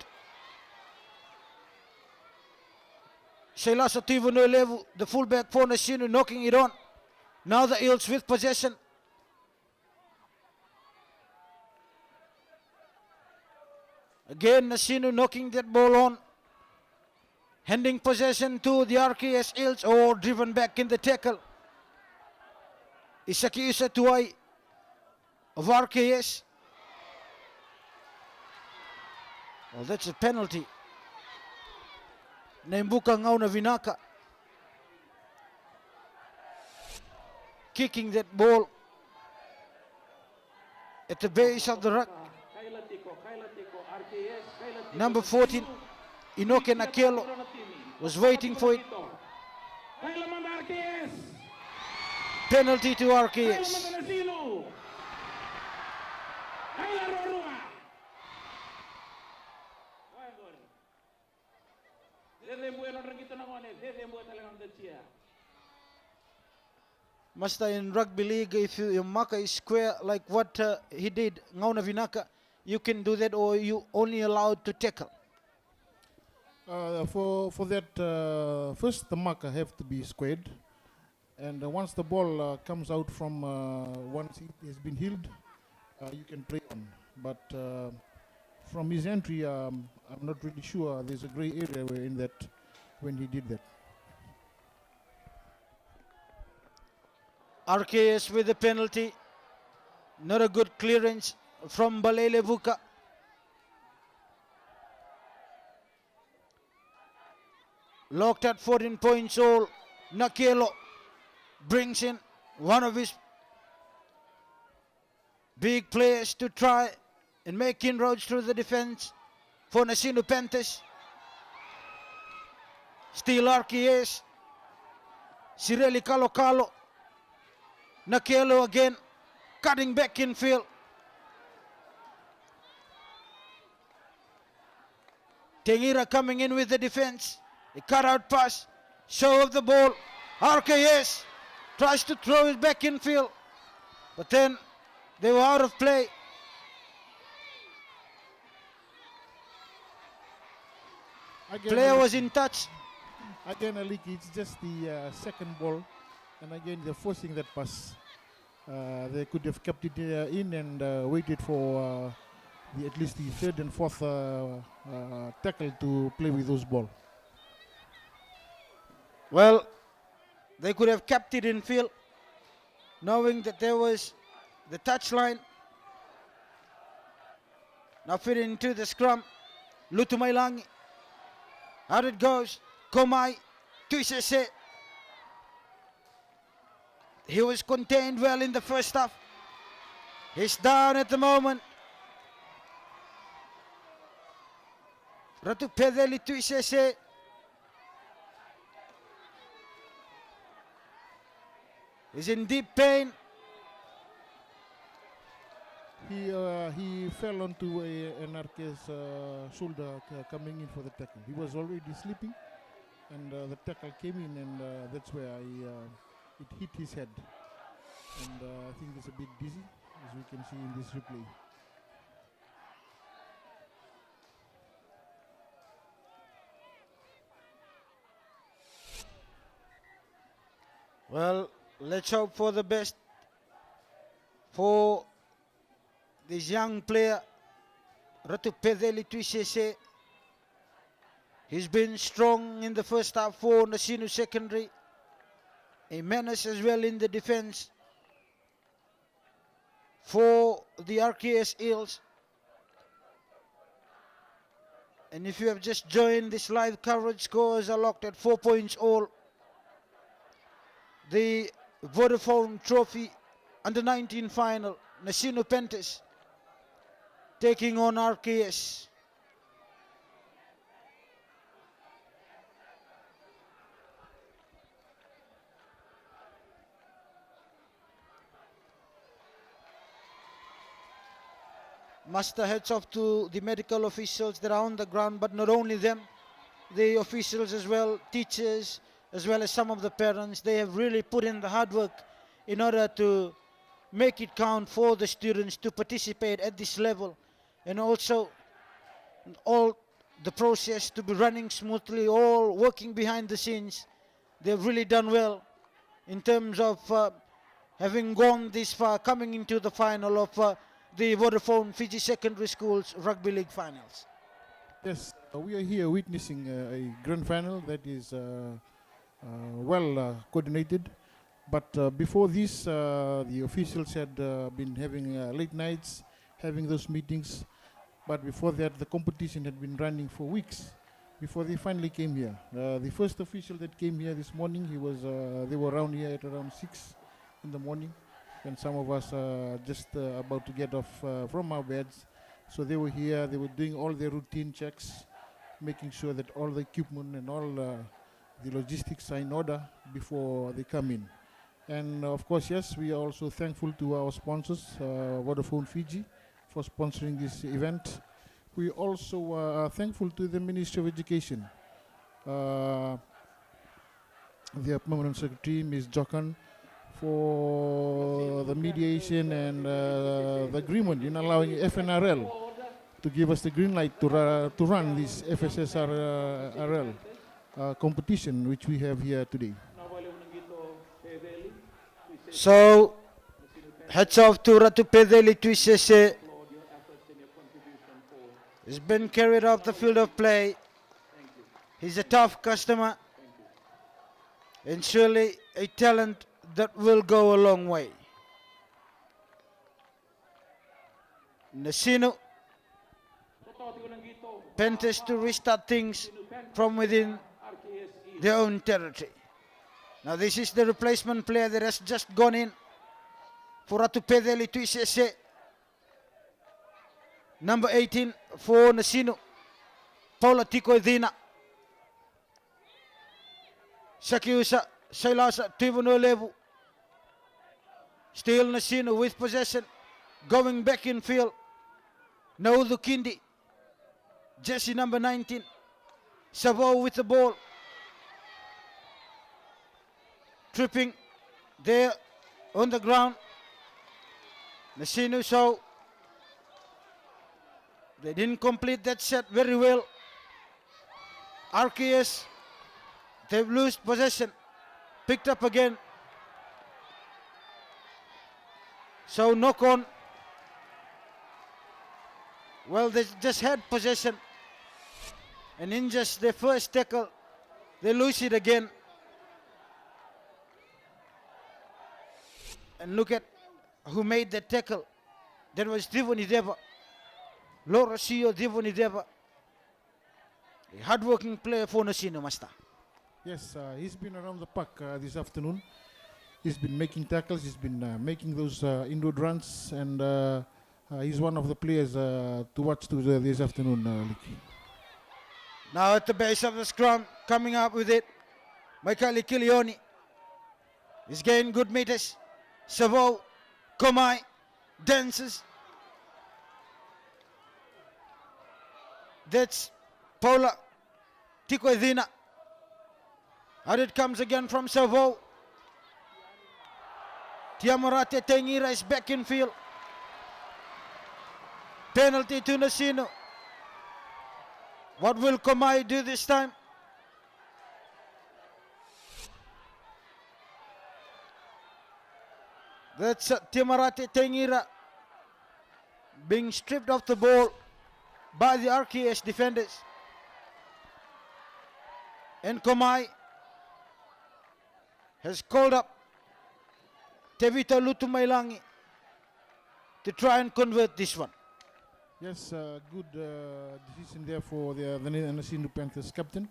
[SPEAKER 1] Selasa Kadavulevu, the fullback for Nasinu, knocking it on. Now the Eels with possession. Again Nasinu knocking that ball on. Handing possession to the RKS Eels, or driven back in the tackle. Isaki Isatuai of RKS. Well, that's a penalty. Nembuka Ngauna Vinaka. Kicking that ball at the base of the ruck. Number 14, Inoke Nakelo, was waiting for it. Penalty to RKS. Master, in rugby league, if your marker is square like what he did, ngauna vinaka, you can do that, or you only allowed to tackle.
[SPEAKER 2] For that, first the marker have to be squared, and once the ball comes out from once it has been healed, you can play on. But from his entry, I'm not really sure. There's a grey area in that when he did that.
[SPEAKER 1] RKS with the penalty. Not a good clearance from Kadavulevu. Locked at 14 points all. Nakelo brings in one of his big players to try and make inroads through the defense for Nasinu Panthers. Still RKS. Sireli Kalo. Nakelo again, cutting back in field. Tengira coming in with the defense. A cut out pass, show of the ball. RKS tries to throw it back in field, but then they were out of play. Player was in touch.
[SPEAKER 2] Again, Aliki, it's just the second ball. And again, they're forcing that pass. They could have kept it in and waited for at least the third and fourth tackle to play with those ball.
[SPEAKER 1] Well, they could have kept it in field, knowing that there was the touchline. Now fit into the scrum. Lutumailangi. Out it goes. Komai. Tuisese. He was contained well in the first half. He's down at the moment. Ratu pedeli Tuisese. He's in deep pain.
[SPEAKER 2] He fell onto an Arke's shoulder coming in for the tackle. He was already sleeping, and the tackle came in, and that's where it hit his head. And I think it's a bit dizzy, as we can see in this replay.
[SPEAKER 1] Well, let's hope for the best for this young player, Ratu Pedeli Tuisese. He's been strong in the first half for Nasinu Secondary. A menace as well in the defense for the RKS Eels. And if you have just joined this live coverage, scores are locked at 4 points all. The Vodafone Trophy Under-19 final, Nasinu Panthers taking on RKS. Master, heads off to the medical officials that are on the ground, but not only them, the officials as well, teachers, as well as some of the parents. They have really put in the hard work in order to make it count for the students to participate at this level, and also all the process to be running smoothly, all working behind the scenes. They've really done well in terms of having gone this far, coming into the final of the Vodafone Fiji Secondary Schools Rugby League Finals.
[SPEAKER 2] Yes, we are here witnessing a grand final that is well coordinated. But before this, the officials had been having late nights, having those meetings. But before that, the competition had been running for weeks before they finally came here. The first official that came here this morning, they were around here at around 6 in the morning, when some of us just about to get off from our beds. So they were here, they were doing all their routine checks, making sure that all the equipment and all the logistics are in order before they come in. And of course, yes, we are also thankful to our sponsors, Vodafone Fiji, for sponsoring this event. We also are thankful to the Ministry of Education their permanent secretary, Ms. Jokan, for the mediation and the agreement in allowing FNRL to give us the green light to run this FSSRL competition which we have here today.
[SPEAKER 1] So, hats off to Ratu Pedeli Tuisese. He's been carried off the field of play. He's a tough customer and surely a talent that will go a long way. Nasinu, Panthers to restart things from within their own territory. Now this is the replacement player that has just gone in for Ratu Pedeli Tuisese. Number 18 for Nasinu, Paula Tikoidina. Sakiusa, Sailasa, Kadavulevu. Still Nasinu with possession, going back in field. Naudu Kindi, Jesse number 19. Savo with the ball. Tripping there on the ground. Nasinu, so they didn't complete that set very well. RKS, they've lost possession. Picked up again. So knock on. Well, they just had possession. And in just their first tackle, they lose it again. And look at who made the tackle. That was Divoni Deva. Lorasio Divoni Deva. A hard-working player for Nasinu, Master.
[SPEAKER 2] Yes, he's been around the park this afternoon. He's been making tackles, he's been making those inward runs, and he's one of the players to watch this afternoon, Licky.
[SPEAKER 1] Now at the base of the scrum, coming up with it, Michael Kilioni. He's gained good meters. Savo, Komai, dances. That's Paula Tikoidina. Out it comes again from Savo. Tiamorate Tengira is back in field. Penalty to Nasinu. What will Komai do this time? That's Tiamarate Tengira being stripped of the ball by the RKS defenders. And Komai has called up Tevita Lutumailangi to try and convert this one.
[SPEAKER 2] Yes, good decision there for the Nasinu Panthers captain.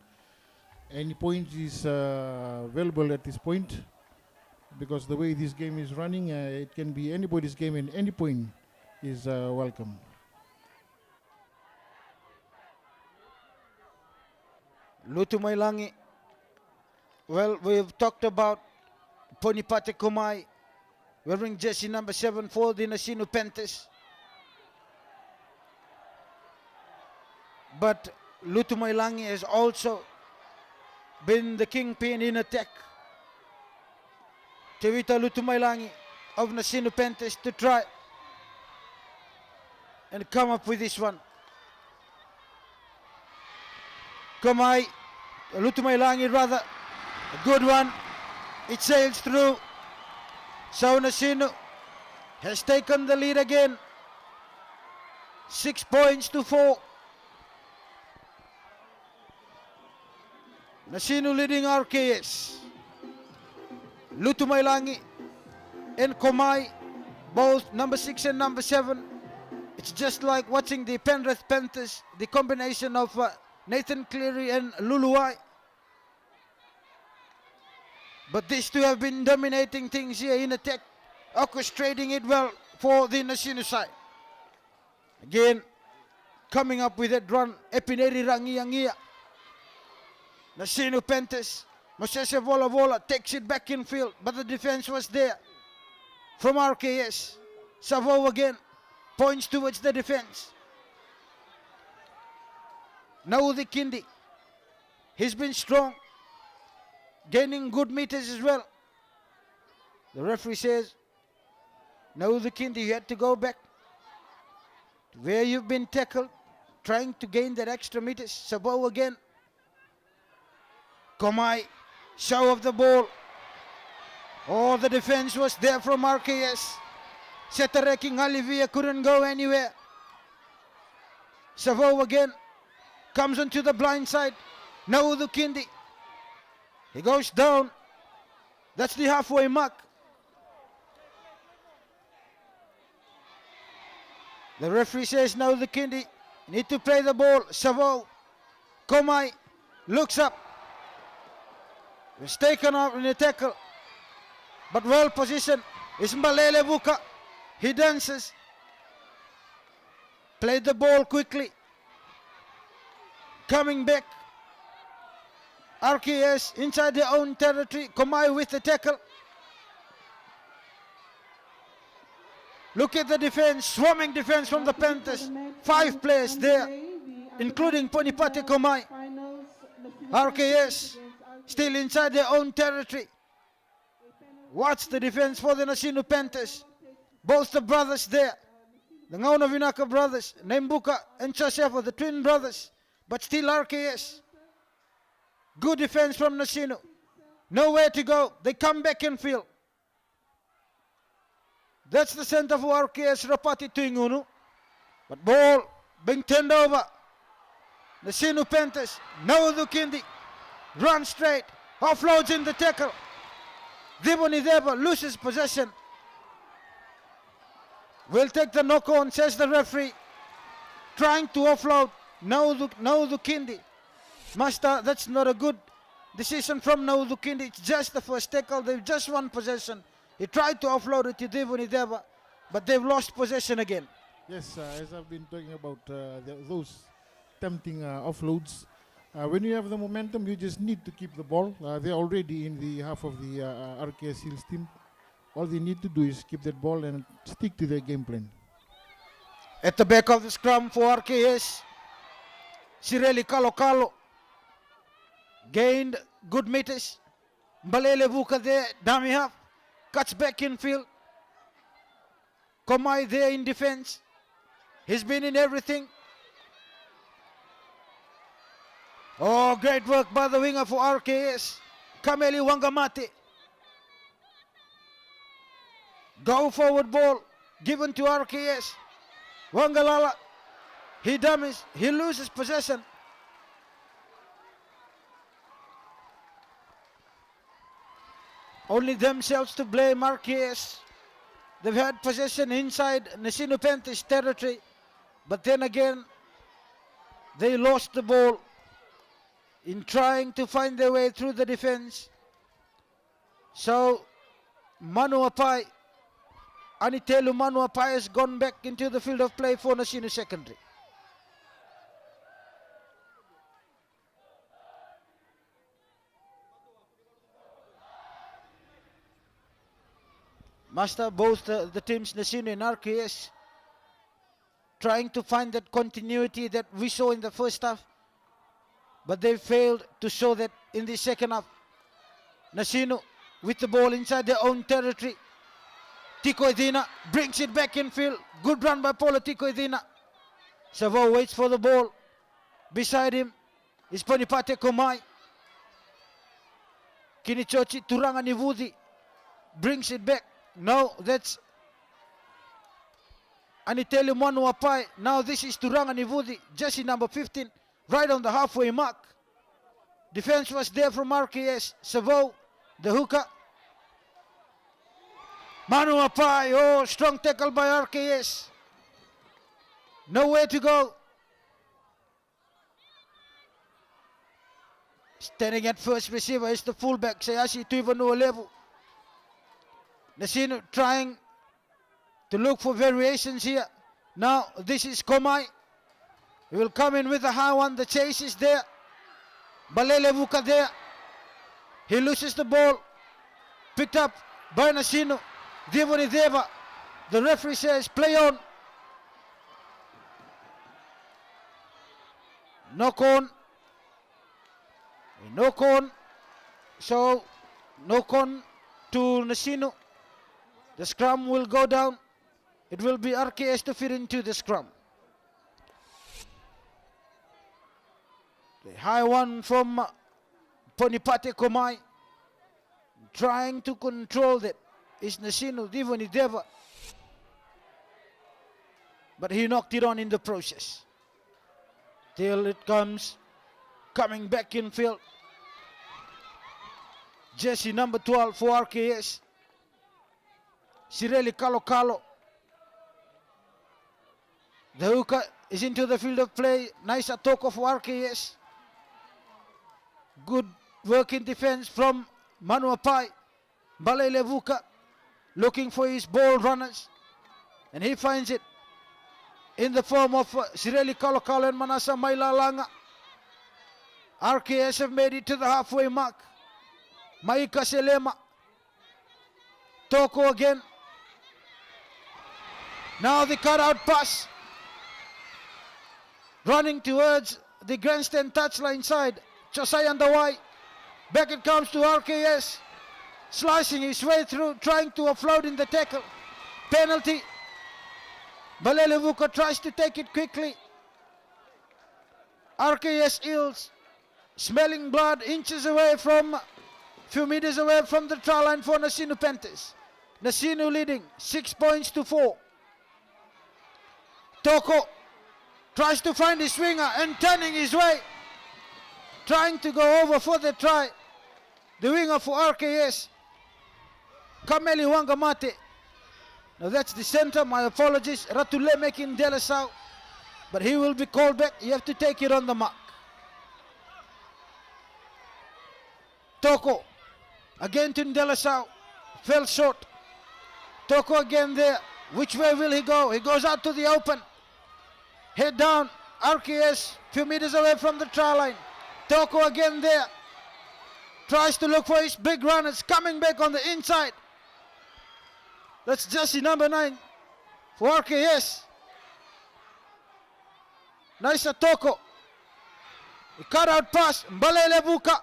[SPEAKER 2] Any point is valuable at this point because the way this game is running, it can be anybody's game and any point is welcome.
[SPEAKER 1] Lutumailangi. Well, we've talked about Ponipate Komai wearing jersey number 7 for the Nasinu Panthers. But Lutumailangi has also been the kingpin in attack. Tevita Lutumailangi of Nasinu Panthers to try and come up with this one. Komai, Lutumailangi rather, a good one. It sails through. So Nasinu has taken the lead again. 6 points to 4. Nasinu leading RKS. Lutumailangi and Komai, both number 6 and number 7. It's just like watching the Penrith Panthers, the combination of Nathan Cleary and Luluai. But these two have been dominating things here in attack, orchestrating it well for the Nasinu side. Again, coming up with that run, Epineri Rangiangia. Nasinu Panthers, Mosese Vola Vola takes it back in field, but the defense was there from RKS. Savo again points towards the defense. Now the Kindi, he's been strong. gaining good meters as well. The referee says, no, the Kindi, you had to go back to where you've been tackled, trying to gain that extra meters. Sabo again. Komai, show of the ball. Oh, the defense was there from RKS. Setareking Olivia couldn't go anywhere. Savo again comes onto the blind side. Now Kindi. He goes down. That's the halfway mark. The referee says now Kindi need to play the ball. Savo. Komai looks up. Was taken out in a tackle. But well positioned is Kadavulevu. He dances. Played the ball quickly. Coming back. RKS inside their own territory. Komai with the tackle. Look at the defense, swarming defense from the Panthers. 5 players there, including Ponipate Komai. RKS still inside their own territory. Watch the defense for the Nasinu Panthers. Both the brothers there. The Ngauna Vinaka brothers, Nembuka and Chashefa, the twin brothers. But still RKS. Good defense from Nasinu. Nowhere to go. They come back in field. That's the center for RKS, Rapati Tuingunu. But ball being turned over. Nasinu Panthers. Now Kindi. Run straight. Offloads in the tackle. Divoni Deva loses possession. Will take the knock on, says the referee. Trying to offload. Now Kindi. Master, that's not a good decision from Kindi. It's just the first tackle. They've just won possession. He tried to offload it to Divoni Deva, but they've lost possession again.
[SPEAKER 2] Yes, as I've been talking about those tempting offloads. When you have the momentum, you just need to keep the ball. They're already in the half of the RKS Hills team. All they need to do is keep that ball and stick to their game plan.
[SPEAKER 1] At the back of the scrum for RKS, Sireli Kalo gained good meters. Kadavulevu there, dummy half, cuts back in field. Komai there in defense. He's been in everything. Oh, great work by the winger for RKS, Kameli Wangamati. Go forward ball given to RKS. Wangalala, he dummies, he loses possession. Only themselves to blame RKS. They've had possession inside Nasinu Panthers territory, but then again, they lost the ball in trying to find their way through the defense. So, Anitelu Manu Apai has gone back into the field of play for Nasinu Secondary. Master, both the teams, Nasinu and RKS, trying to find that continuity that we saw in the first half, but they failed to show that in the second half. Nasinu with the ball inside their own territory. Tico Edina brings it back in field. Good run by Paulo Tico Edina. Savo waits for the ball. Beside him is Ponipate Komai. Kinichochi Turanga Nivudi brings it back. No, that's Anitelu Manu Apai. Now this is Turanga Nivudi, jersey number 15, right on the halfway mark. Defense was there from RKS. Savo, the hooker. Manu Apai, oh, strong tackle by RKS. Nowhere to go. Standing at first receiver is the fullback, Sayashi Kadavulevu. Nasinu trying to look for variations here. Now this is Komai. He will come in with a high one. The chase is there. Kadavulevu there. He loses the ball. Picked up by Nasinu. Divoni Deva. The referee says play on. Knock on. A knock on So, no con to Nasinu. The scrum will go down. It will be RKS to fit into the scrum. The high one from Ponipate Komai. Trying to control that is Nasinu Divanideva. But he knocked it on in the process. Till it comes coming back in field. Jesse number 12 for RKS. Sireli Kalo. The hooker is into the field of play. Nice Atoko for RKS. Good work in defense from Manuapai. Kadavulevu looking for his ball runners. And he finds it in the form of Sireli Kalo and Manasa Mailalanga. RKS have made it to the halfway mark. Maika Selema. Toko again. Now the cutout pass. Running towards the grandstand touchline side. Chosai Andawai. Back it comes to RKS. Slicing his way through, trying to offload in the tackle. Penalty. Kadavulevu tries to take it quickly. RKS Eels. Smelling blood, inches away from, few meters away from the try line for Nasinu Panthers. Nasinu leading 6 points to 4. Toko tries to find his swinger and turning his way. Trying to go over for the try. The winger for RKS. Kameli Wangamate. Now that's the center, my apologies. Ratu making Delasau. But he will be called back. You have to take it on the mark. Toko. Again to Delasau. Fell short. Toko again there. Which way will he go? He goes out to the open. Head down. RKS. Few meters away from the try line. Toko again there. Tries to look for his big runners. Coming back on the inside. That's Jesse number 9 for RKS. Nice Toko. The cutout pass. Kadavulevu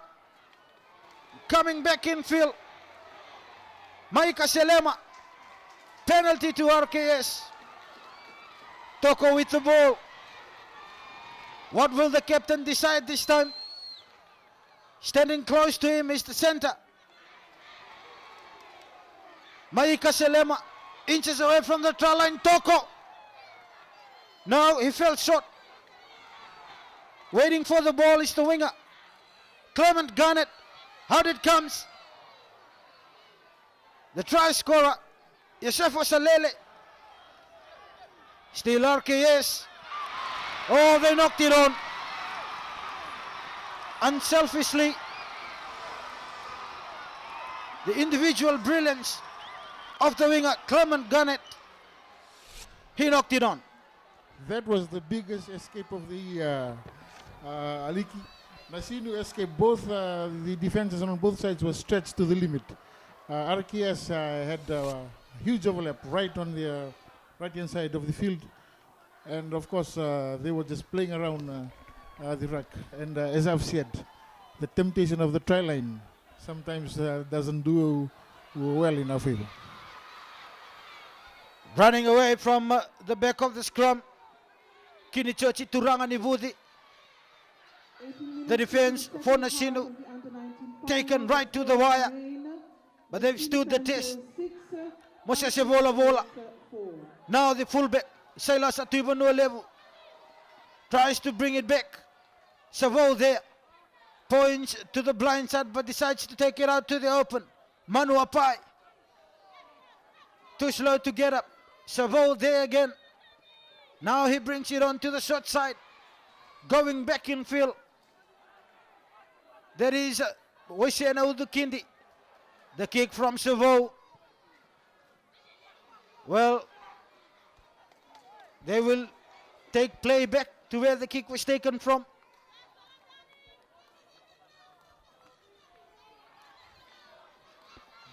[SPEAKER 1] coming back in field. Maika Selema. Penalty to RKS. Toko with the ball. What will the captain decide this time? Standing close to him is the center. Maika Selema, inches away from the try line. Toko. No, he fell short. Waiting for the ball is the winger. Clement Garnett. How it comes. The try scorer, Yosefo Salele. Still RKS. Oh, they knocked it on. Unselfishly. The individual brilliance of the winger, Clement Garnett. He knocked it on.
[SPEAKER 2] That was the biggest escape of the Aliki. Nasinu escaped. Both the defenses on both sides were stretched to the limit. RKS had a huge overlap right on the right-hand side of the field. And of course, they were just playing around the ruck. And as I've said, the temptation of the try line sometimes doesn't do well in our favor.
[SPEAKER 1] Running away from the back of the scrum. Kinichochi Turanga Nivudi. The defense for Nasinu taken right to the wire. But they've stood the test. Mosese Vola. Now the fullback, Silas Kadavulevu, tries to bring it back. Savo there. Points to the blind side but decides to take it out to the open. Manuapai. Too slow to get up. Savo there again. Now he brings it on to the short side. Going back in field. There is Wishena Udukindi. The kick from Savo. Well, they will take play back to where the kick was taken from.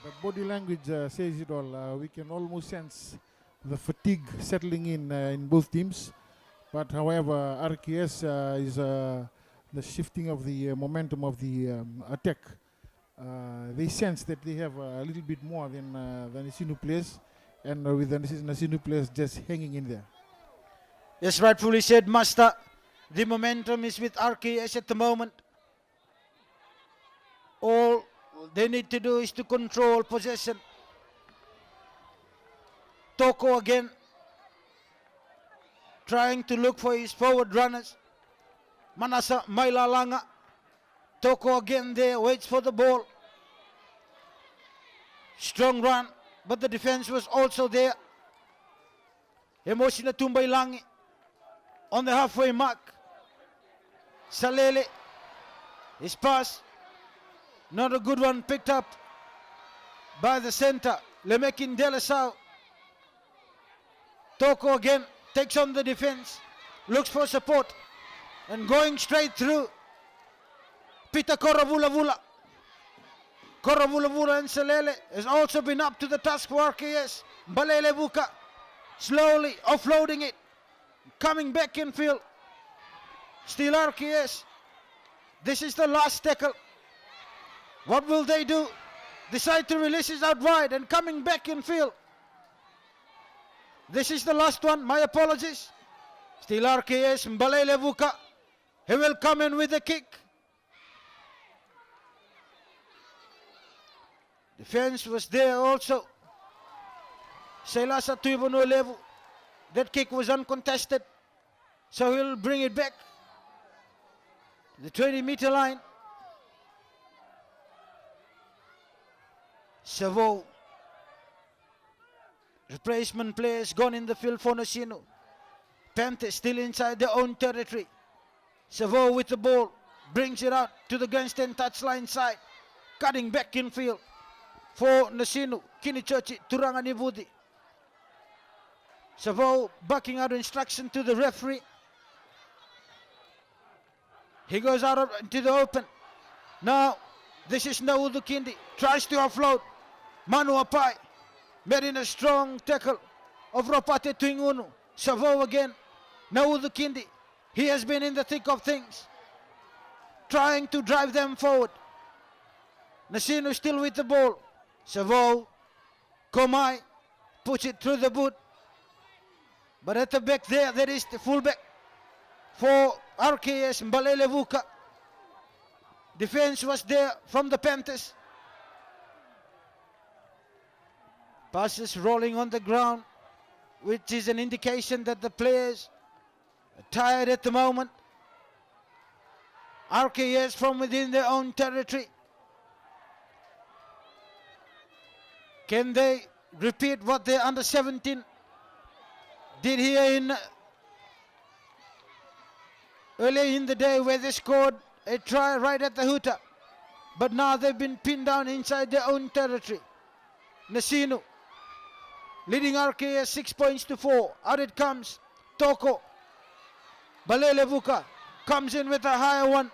[SPEAKER 2] The body language says it all. We can almost sense the fatigue settling in both teams. But however, RKS is the shifting of the momentum of the attack they sense that they have a little bit more than the Nasinu players, and with the Nasinu players just hanging in there.
[SPEAKER 1] Yes, rightfully said, Master. The momentum is with RKS at the moment. All they need to do is to control possession. Toko again, trying to look for his forward runners. Manasa Mailalanga. Toko again there, waits for the ball. Strong run, but the defense was also there. Emoshina Tumbailangi on the halfway mark. Salele, his pass, not a good one, picked up by the center, Lemekin Delasau. Toko again takes on the defense, looks for support, and going straight through. Peter Kadavulevu. Kadavulevu and Salele has also been up to the task for RKS. Kadavulevu slowly offloading it, coming back in field. Still RKS. This is the last tackle. What will they do? Decide to release it out wide and coming back in field. This is the last one. My apologies. Still RKS. Kadavulevu. He will come in with a kick. Defense was there also. Selasa Kadavulevu. That kick was uncontested. So he'll bring it back. The 20-meter line. Savo. Replacement players gone in the field for Nasinu. Panthers still inside their own territory. Savo with the ball. Brings it out to the grandstand touchline side. Cutting back in field for Nasinu. Kinichochi Turanganivudi. Savo backing out instruction to the referee. He goes out into the open. Now, this is Naudu Kindi. Tries to offload. Manu Apai. Made in a strong tackle of Ropate Tuingunu. Savo again. Naudu Kindi. He has been in the thick of things. Trying to drive them forward. Nasinu still with the ball. Savo. Komai. Puts it through the boot. But at the back there is the fullback for RKS, Kadavulevu. Defense was there from the Panthers. Passes rolling on the ground, which is an indication that the players are tired at the moment. RKS from within their own territory. Can they repeat what their under 17 did here in earlier in the day, where they scored a try right at the hooter, but now they've been pinned down inside their own territory. Nasinu leading RKS 6 points to 4. Out it comes. Toko. Kadavulevu comes in with a higher one.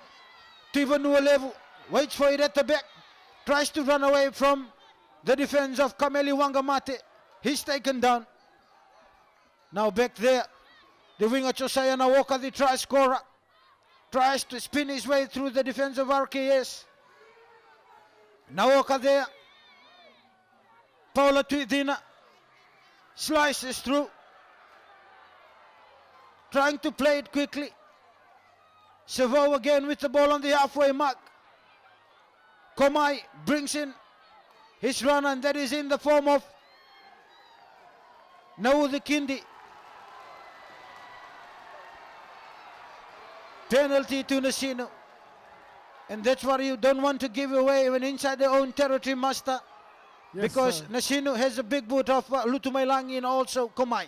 [SPEAKER 1] Kadavulevu waits for it at the back. Tries to run away from the defense of Kameli Wangamate. He's taken down. Now back there, the winger Josiah Nawoka, the try scorer, tries to spin his way through the defense of RKS. Nawoka there. Paula Tuidina slices through, trying to play it quickly. Savo again with the ball on the halfway mark. Komai brings in his run, and that is in the form of Naudu Kindi. Penalty to Nasinu. And that's what you don't want to give away when inside their own territory, Master. Yes, because Nasinu has a big boot of Lutumailangi and also Komai.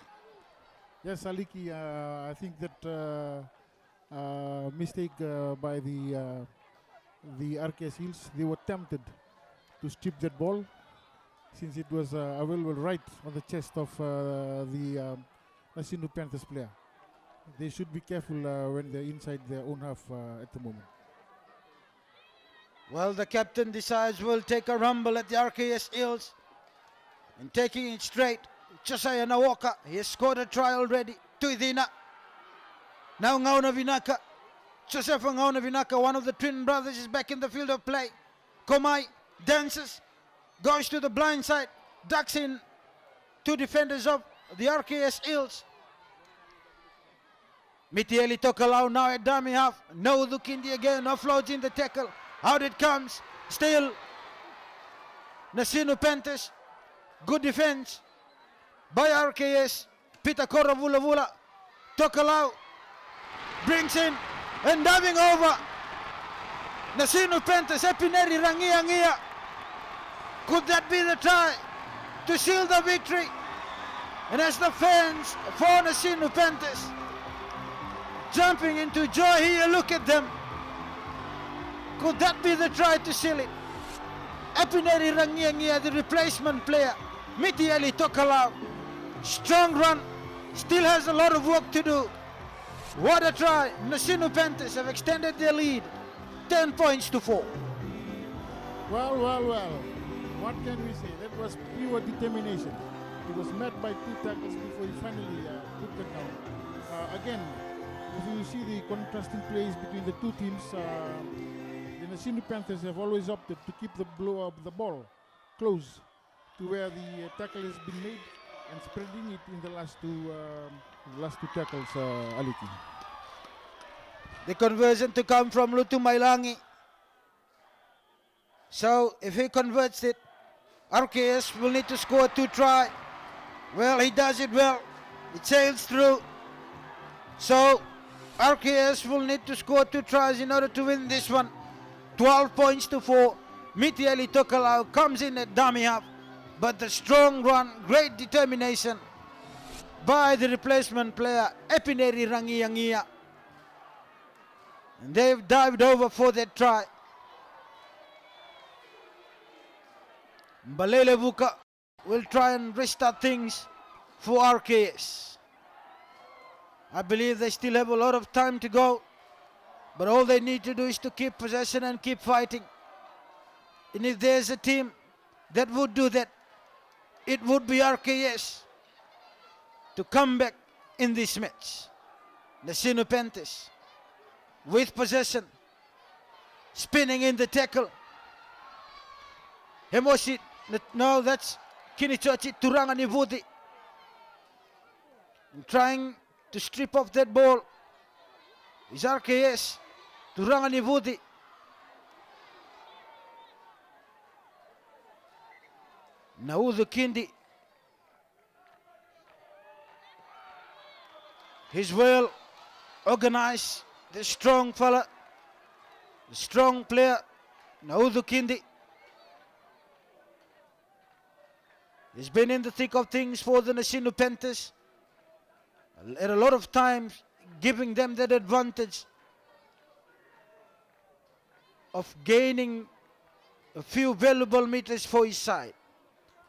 [SPEAKER 2] Yes, Aliki, I think that mistake by the RKS Hills. They were tempted to strip that ball since it was available right on the chest of the Nasinu Panthers player. They should be careful when they're inside their own half at the moment.
[SPEAKER 1] Well, the captain decides we'll take a rumble at the RKS Hills and taking it straight. Josiah Nawoka, he has scored a try already. Tuidina. Now Ngauna Vinaka. Joseph Ngauna Vinaka, one of the twin brothers, is back in the field of play. Komai dances, goes to the blind side, ducks in two defenders of the RKS Eels. Mitieli Tokalau now at dummy half. No Lukindi again, offloads in the tackle. Out it comes. Still Nasinu Panthers. Good defense by RKS. Peter Kadavulevu. Tokalau brings in and diving over. Nasinu Panthers. Epineri Rangia. Could that be the try to seal the victory? And as the fans for Nasinu Panthers jumping into joy here, look at them. Could that be the try to seal it? Epineri Rangia, the replacement player. Mitieli Tokalau, strong run, still has a lot of work to do. What a try. Nasinu Panthers have extended their lead 10 points to 4.
[SPEAKER 2] Well. What can we say? That was pure determination. He was met by 2 tackles before he finally put them down. Again, if you see the contrasting plays between the two teams, the Nasinu Panthers have always opted to keep the ball close to where the tackle has been made and spreading it in the last two tackles, Aliki.
[SPEAKER 1] The conversion to come from Lutu Mailangi. So if he converts it, RKS will need to score 2 tries. Well, he does it well. It sails through. So RKS will need to score 2 tries in order to win this one. 12 points to 4. Mitieli Tokalau comes in at dummy half. But the strong run, great determination by the replacement player, Epineri Rangia. And they've dived over for that try. Kadavulevu will try and restart things for RKS. I believe they still have a lot of time to go, but all they need to do is to keep possession and keep fighting. And if there's a team that would do that, it would be RKS to come back in this match. Nasinu Panthers with possession, spinning in the tackle. Hemoshi, no, that's Kinichochi Turangani Vudi. Trying to strip off that ball is RKS Turangani Vudi. Naudu Kindi. He's well organized, the strong fella, the strong player, Naudu Kindi. He's been in the thick of things for the Nasinu Panthers. At a lot of times giving them that advantage of gaining a few valuable meters for his side.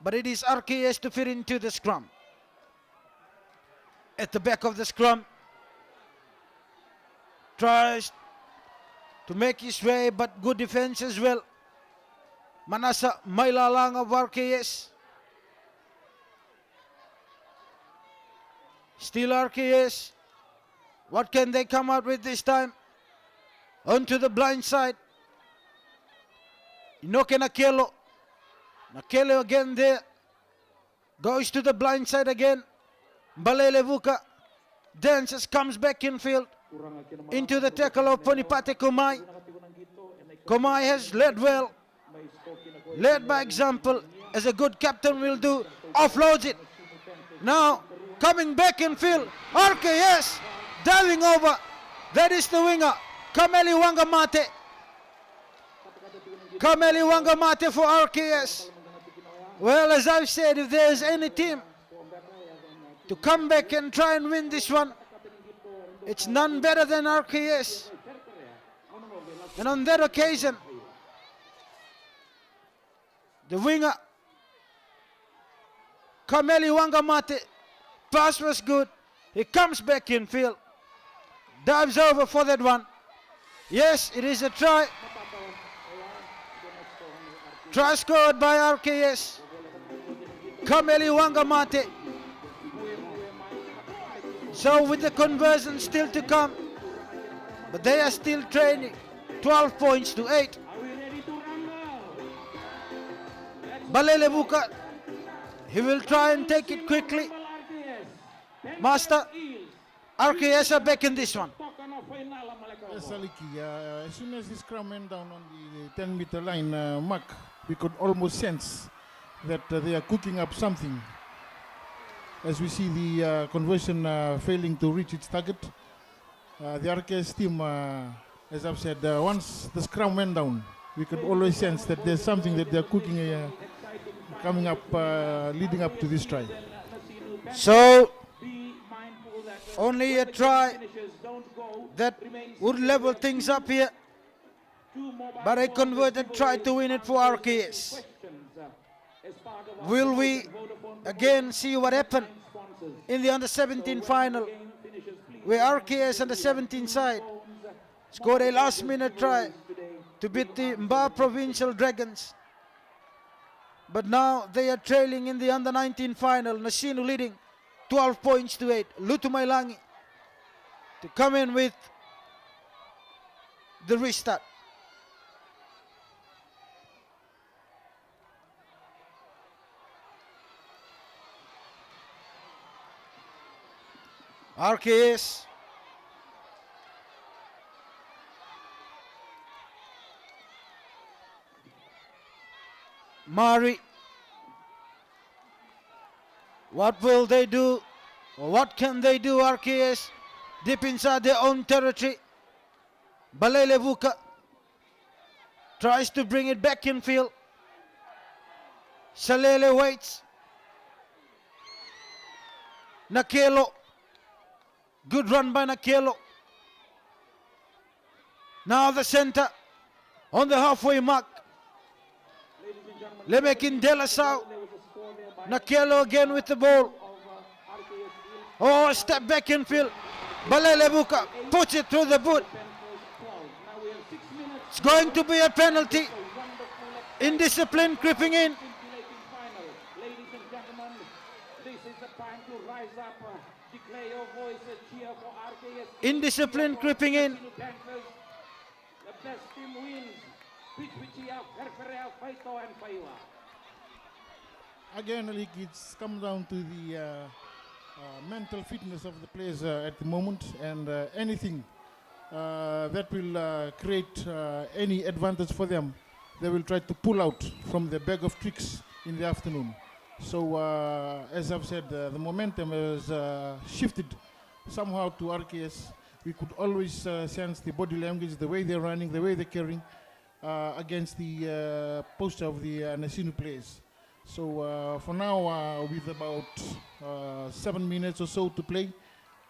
[SPEAKER 1] But it is RKS to fit into the scrum. At the back of the scrum, tries to make his way, but good defense as well. Manasa Mailalang of RKS. Still RKS. What can they come out with this time? Onto the blind side. Inoke Nakelo. Nakelo again there. Goes to the blind side again. Kadavulevu dances, comes back in field. Into the tackle of Ponipate Komai. Komai has led well. Led by example, as a good captain will do. Offloads it. Now, coming back in field. RKS diving over. That is the winger. Kameli Wangamate. Kameli Wangamate for RKS. Well, as I've said, if there's any team to come back and try and win this one, it's none better than RKS. And on that occasion, the winger, Kameli Wangamate, pass was good. He comes back in field. Dives over for that one. Yes, it is a try. Try scored by RKS. Kameli Wangamate. So with the conversion still to come, but they are still training. 12 points to 8. Balelevuka, he will try and take it quickly. Master, RKS are back in this one.
[SPEAKER 2] Yes, Aliki, as soon as this scrum went down on the 10-meter line, Mark, we could almost sense that they are cooking up something. As we see the conversion failing to reach its target, the RKS team, as I've said, once the scrum went down, we could always sense that there's something that they're cooking coming up, leading up to this try.
[SPEAKER 1] So, only a try that would level things up here, but a converted try to win it for RKS. Will we again see what happened in the under-17 final, where RKS under 17 side scored a last-minute try to beat the Mba Provincial Dragons, but now they are trailing in the under-19 final. Nasinu leading 12 points to 8. Lutumailangi to come in with the restart. RKS Mari, what will they do? Or what can they do, RKS, deep inside their own territory? Balelevuka tries to bring it back in field. Salele waits. Nakelo, good run by Nakelo. Now the center on the halfway mark. Lemekin Delasau. Nakelo again with the ball. Oh, step back in field. Balelevuka puts it through the boot. It's going to be a penalty. Indiscipline creeping in. Indiscipline creeping in.
[SPEAKER 2] Again, Alik, it's come down to the mental fitness of the players at the moment, and anything that will create any advantage for them, they will try to pull out from the bag of tricks in the afternoon. So, as I've said, the momentum has shifted somehow to RKS. We could always sense the body language, the way they're running, the way they're carrying against the posture of the Nasinu players. So for now, with about 7 minutes or so to play,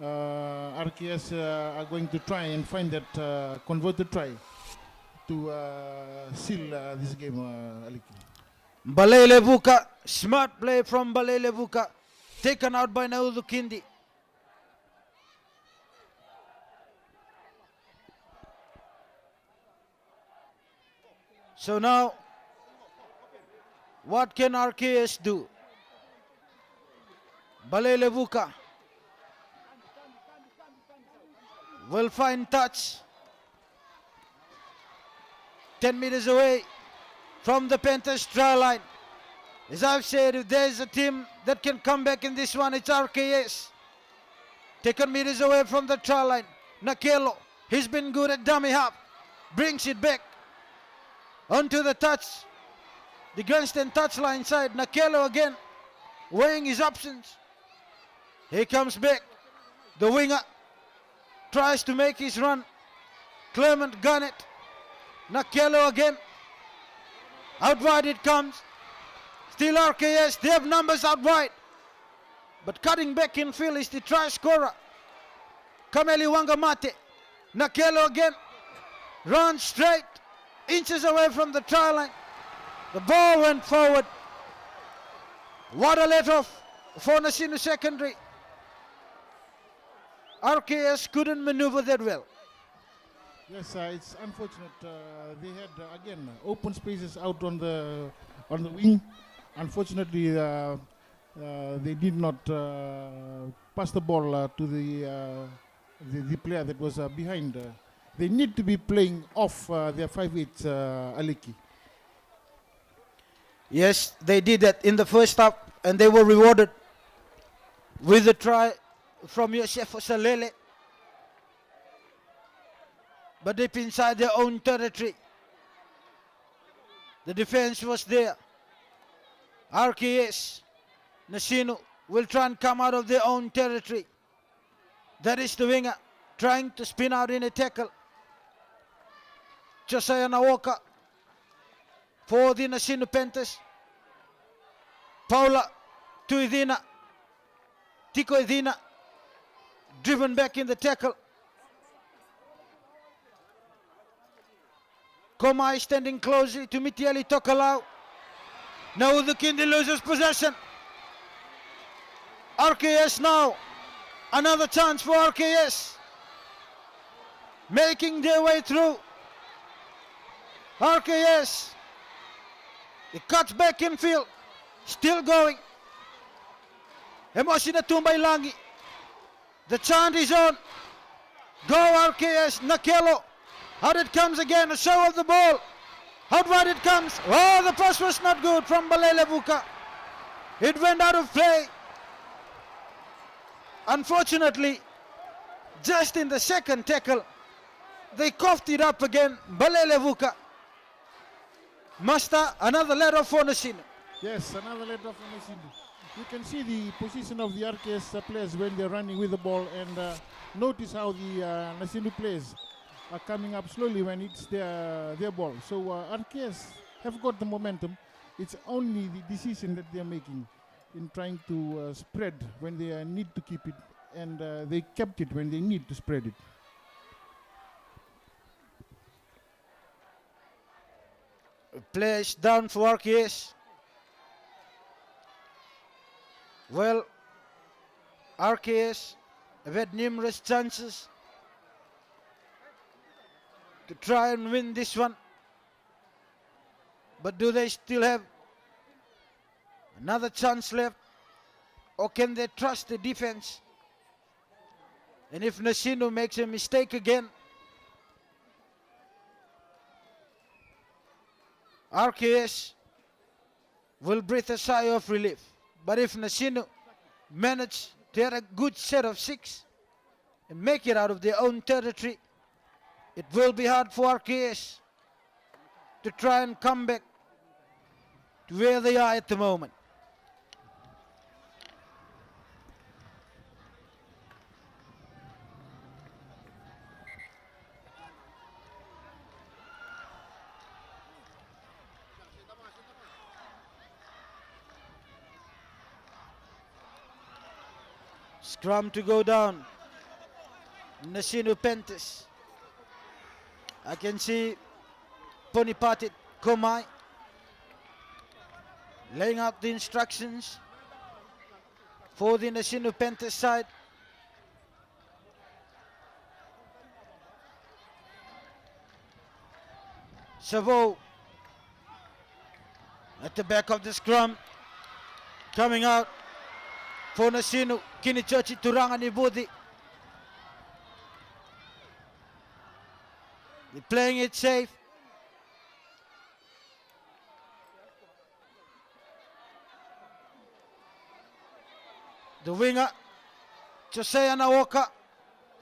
[SPEAKER 2] RKS are going to try and find that converted try to seal this game, Aliki.
[SPEAKER 1] Balelevuka, smart play from Balelevuka, taken out by Naudu Kindi. So now, what can RKS do? Balelevuka will find touch. 10 meters away from the Panthers try line. As I've said, if there's a team that can come back in this one, it's RKS. 10 meters away from the try line. Nakelo, he's been good at dummy half. Brings it back onto the touch. The grandstand touchline side. Nakelo again, weighing his options. He comes back. The winger tries to make his run. Clement Garnett. Nakelo again. Out wide it comes. Still RKS. They have numbers out wide. But cutting back in field is the try scorer, Kameli Wangamate. Nakelo again. Runs straight. Inches away from the try line. The ball went forward. What a let off for Nasinu Secondary. RKS couldn't maneuver that well.
[SPEAKER 2] Yes, it's unfortunate. They had again open spaces out on the wing. Unfortunately, they did not pass the ball to the player that was behind. They need to be playing off their 5'8", Aliki.
[SPEAKER 1] Yes, they did that in the first half, and they were rewarded with a try from Yosef Salele. But deep inside their own territory, the defense was there. RKS, Nasinu will try and come out of their own territory. That is the winger trying to spin out in a tackle. Josiah Nawoka for the Nasinu Panthers. Paula to Idina. Tico Idina driven back in the tackle. Komai standing closely to Mitieli Tokalau. Now the Kindi loses possession. RKS now. Another chance for RKS. Making their way through. RKS. It cuts back in field. Still going. Emosi Natumba Ilangi. The chant is on. Go RKS. Nakelo. Out it comes again. A show of the ball. Out wide it comes. Oh, the pass was not good from Kadavulevu. It went out of play. Unfortunately, just in the second tackle, they coughed it up again. Kadavulevu. Master, another let off for Nasinu.
[SPEAKER 2] Yes, another let off for Nasinu. You can see the position of the RKS players when they're running with the ball, and notice how the Nasinu players are coming up slowly when it's their ball. So RKS have got the momentum. It's only the decision that they're making in trying to spread when they need to keep it, and they kept it when they need to spread it.
[SPEAKER 1] Players down for RKS. Well, RKS have had numerous chances to try and win this one. But do they still have another chance left? Or can they trust the defense? And if Nasinu makes a mistake again, RKS will breathe a sigh of relief. But if Nasinu manage to have a good set of 6 and make it out of their own territory, it will be hard for RKS to try and come back to where they are at the moment. Scrum to go down. Nasinu Panthers. I can see Ponipati Komai laying out the instructions for the Nasinu Panthers side. Savo at the back of the scrum, coming out for Nasinu. Kinichochi Turanga Nibudi. They're playing it safe. The winger, Josiah Nawoka,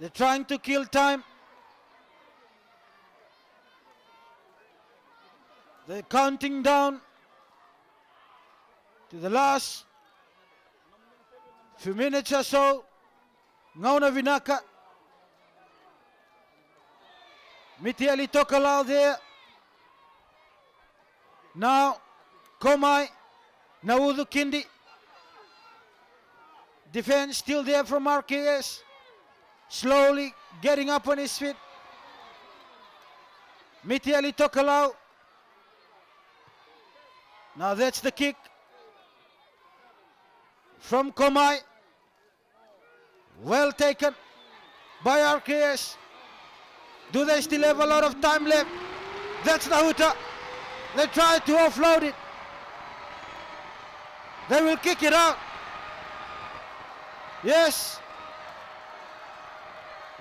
[SPEAKER 1] they're trying to kill time. They're counting down to the last few minutes or so. Ngauna Vinaka. Mitieli Tokalau there. Now, Komai, Naudu Kindi. Defense still there from RKS. Slowly getting up on his feet. Mitieli Tokalau. Now that's the kick from Komai. Well taken by RKS. Do they still have a lot of time left? That's the Huta. They try to offload it. They will kick it out. Yes.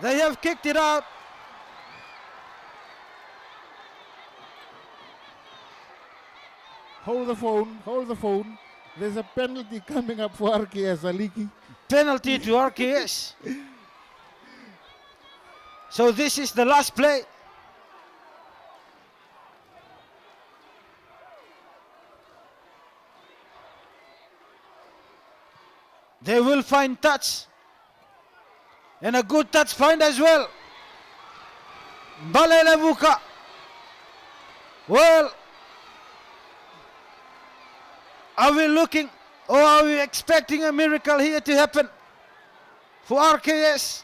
[SPEAKER 1] They have kicked it out.
[SPEAKER 2] Hold the phone. There's a penalty coming up for RKS, Aliki.
[SPEAKER 1] Penalty to RKS. So this is the last play. They will find touch. And a good touch find as well. Balelevuka. Well, are we looking or are we expecting a miracle here to happen for RKS?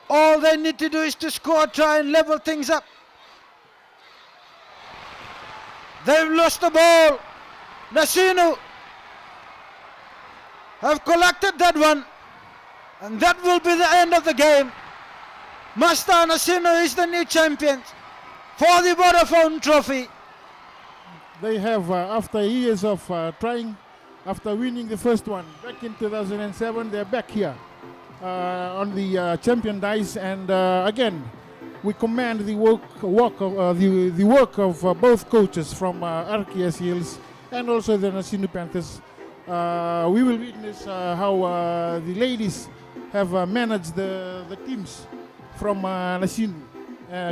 [SPEAKER 1] All they need to do is to score, try and level things up. They've lost the ball. Nasinu have collected that one, and that will be the end of the game. Master Nasinu is the new champion for the Vodafone Trophy.
[SPEAKER 2] They have, after years of trying, after winning the first one back in 2007, they're back here on the champion dice, and again, we commend the work of both coaches from RKS Hills and also the Nasinu Panthers. We will witness how the ladies have managed the teams from Nasinu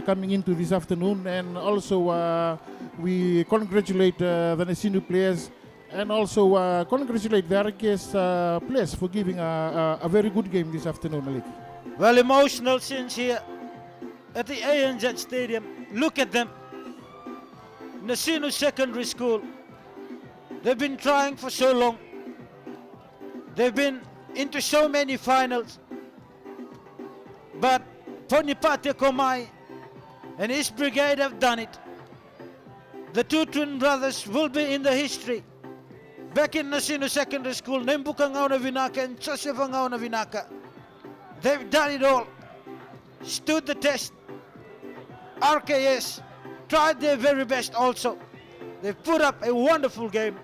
[SPEAKER 2] coming into this afternoon, and also we congratulate the Nasinu players and also congratulate the RKS players for giving a very good game this afternoon, Malik.
[SPEAKER 1] Well, emotional scenes here at the ANZ Stadium. Look at them. Nasinu Secondary School. They've been trying for so long. They've been into so many finals. But Ponipate Komai and his brigade have done it. The two twin brothers will be in the history. Back in Nasinu Secondary School, Nembuka Ngauna Vinaka and Joseph Ngauna Vinaka. They've done it all. Stood the test. RKS tried their very best also. They put up a wonderful game.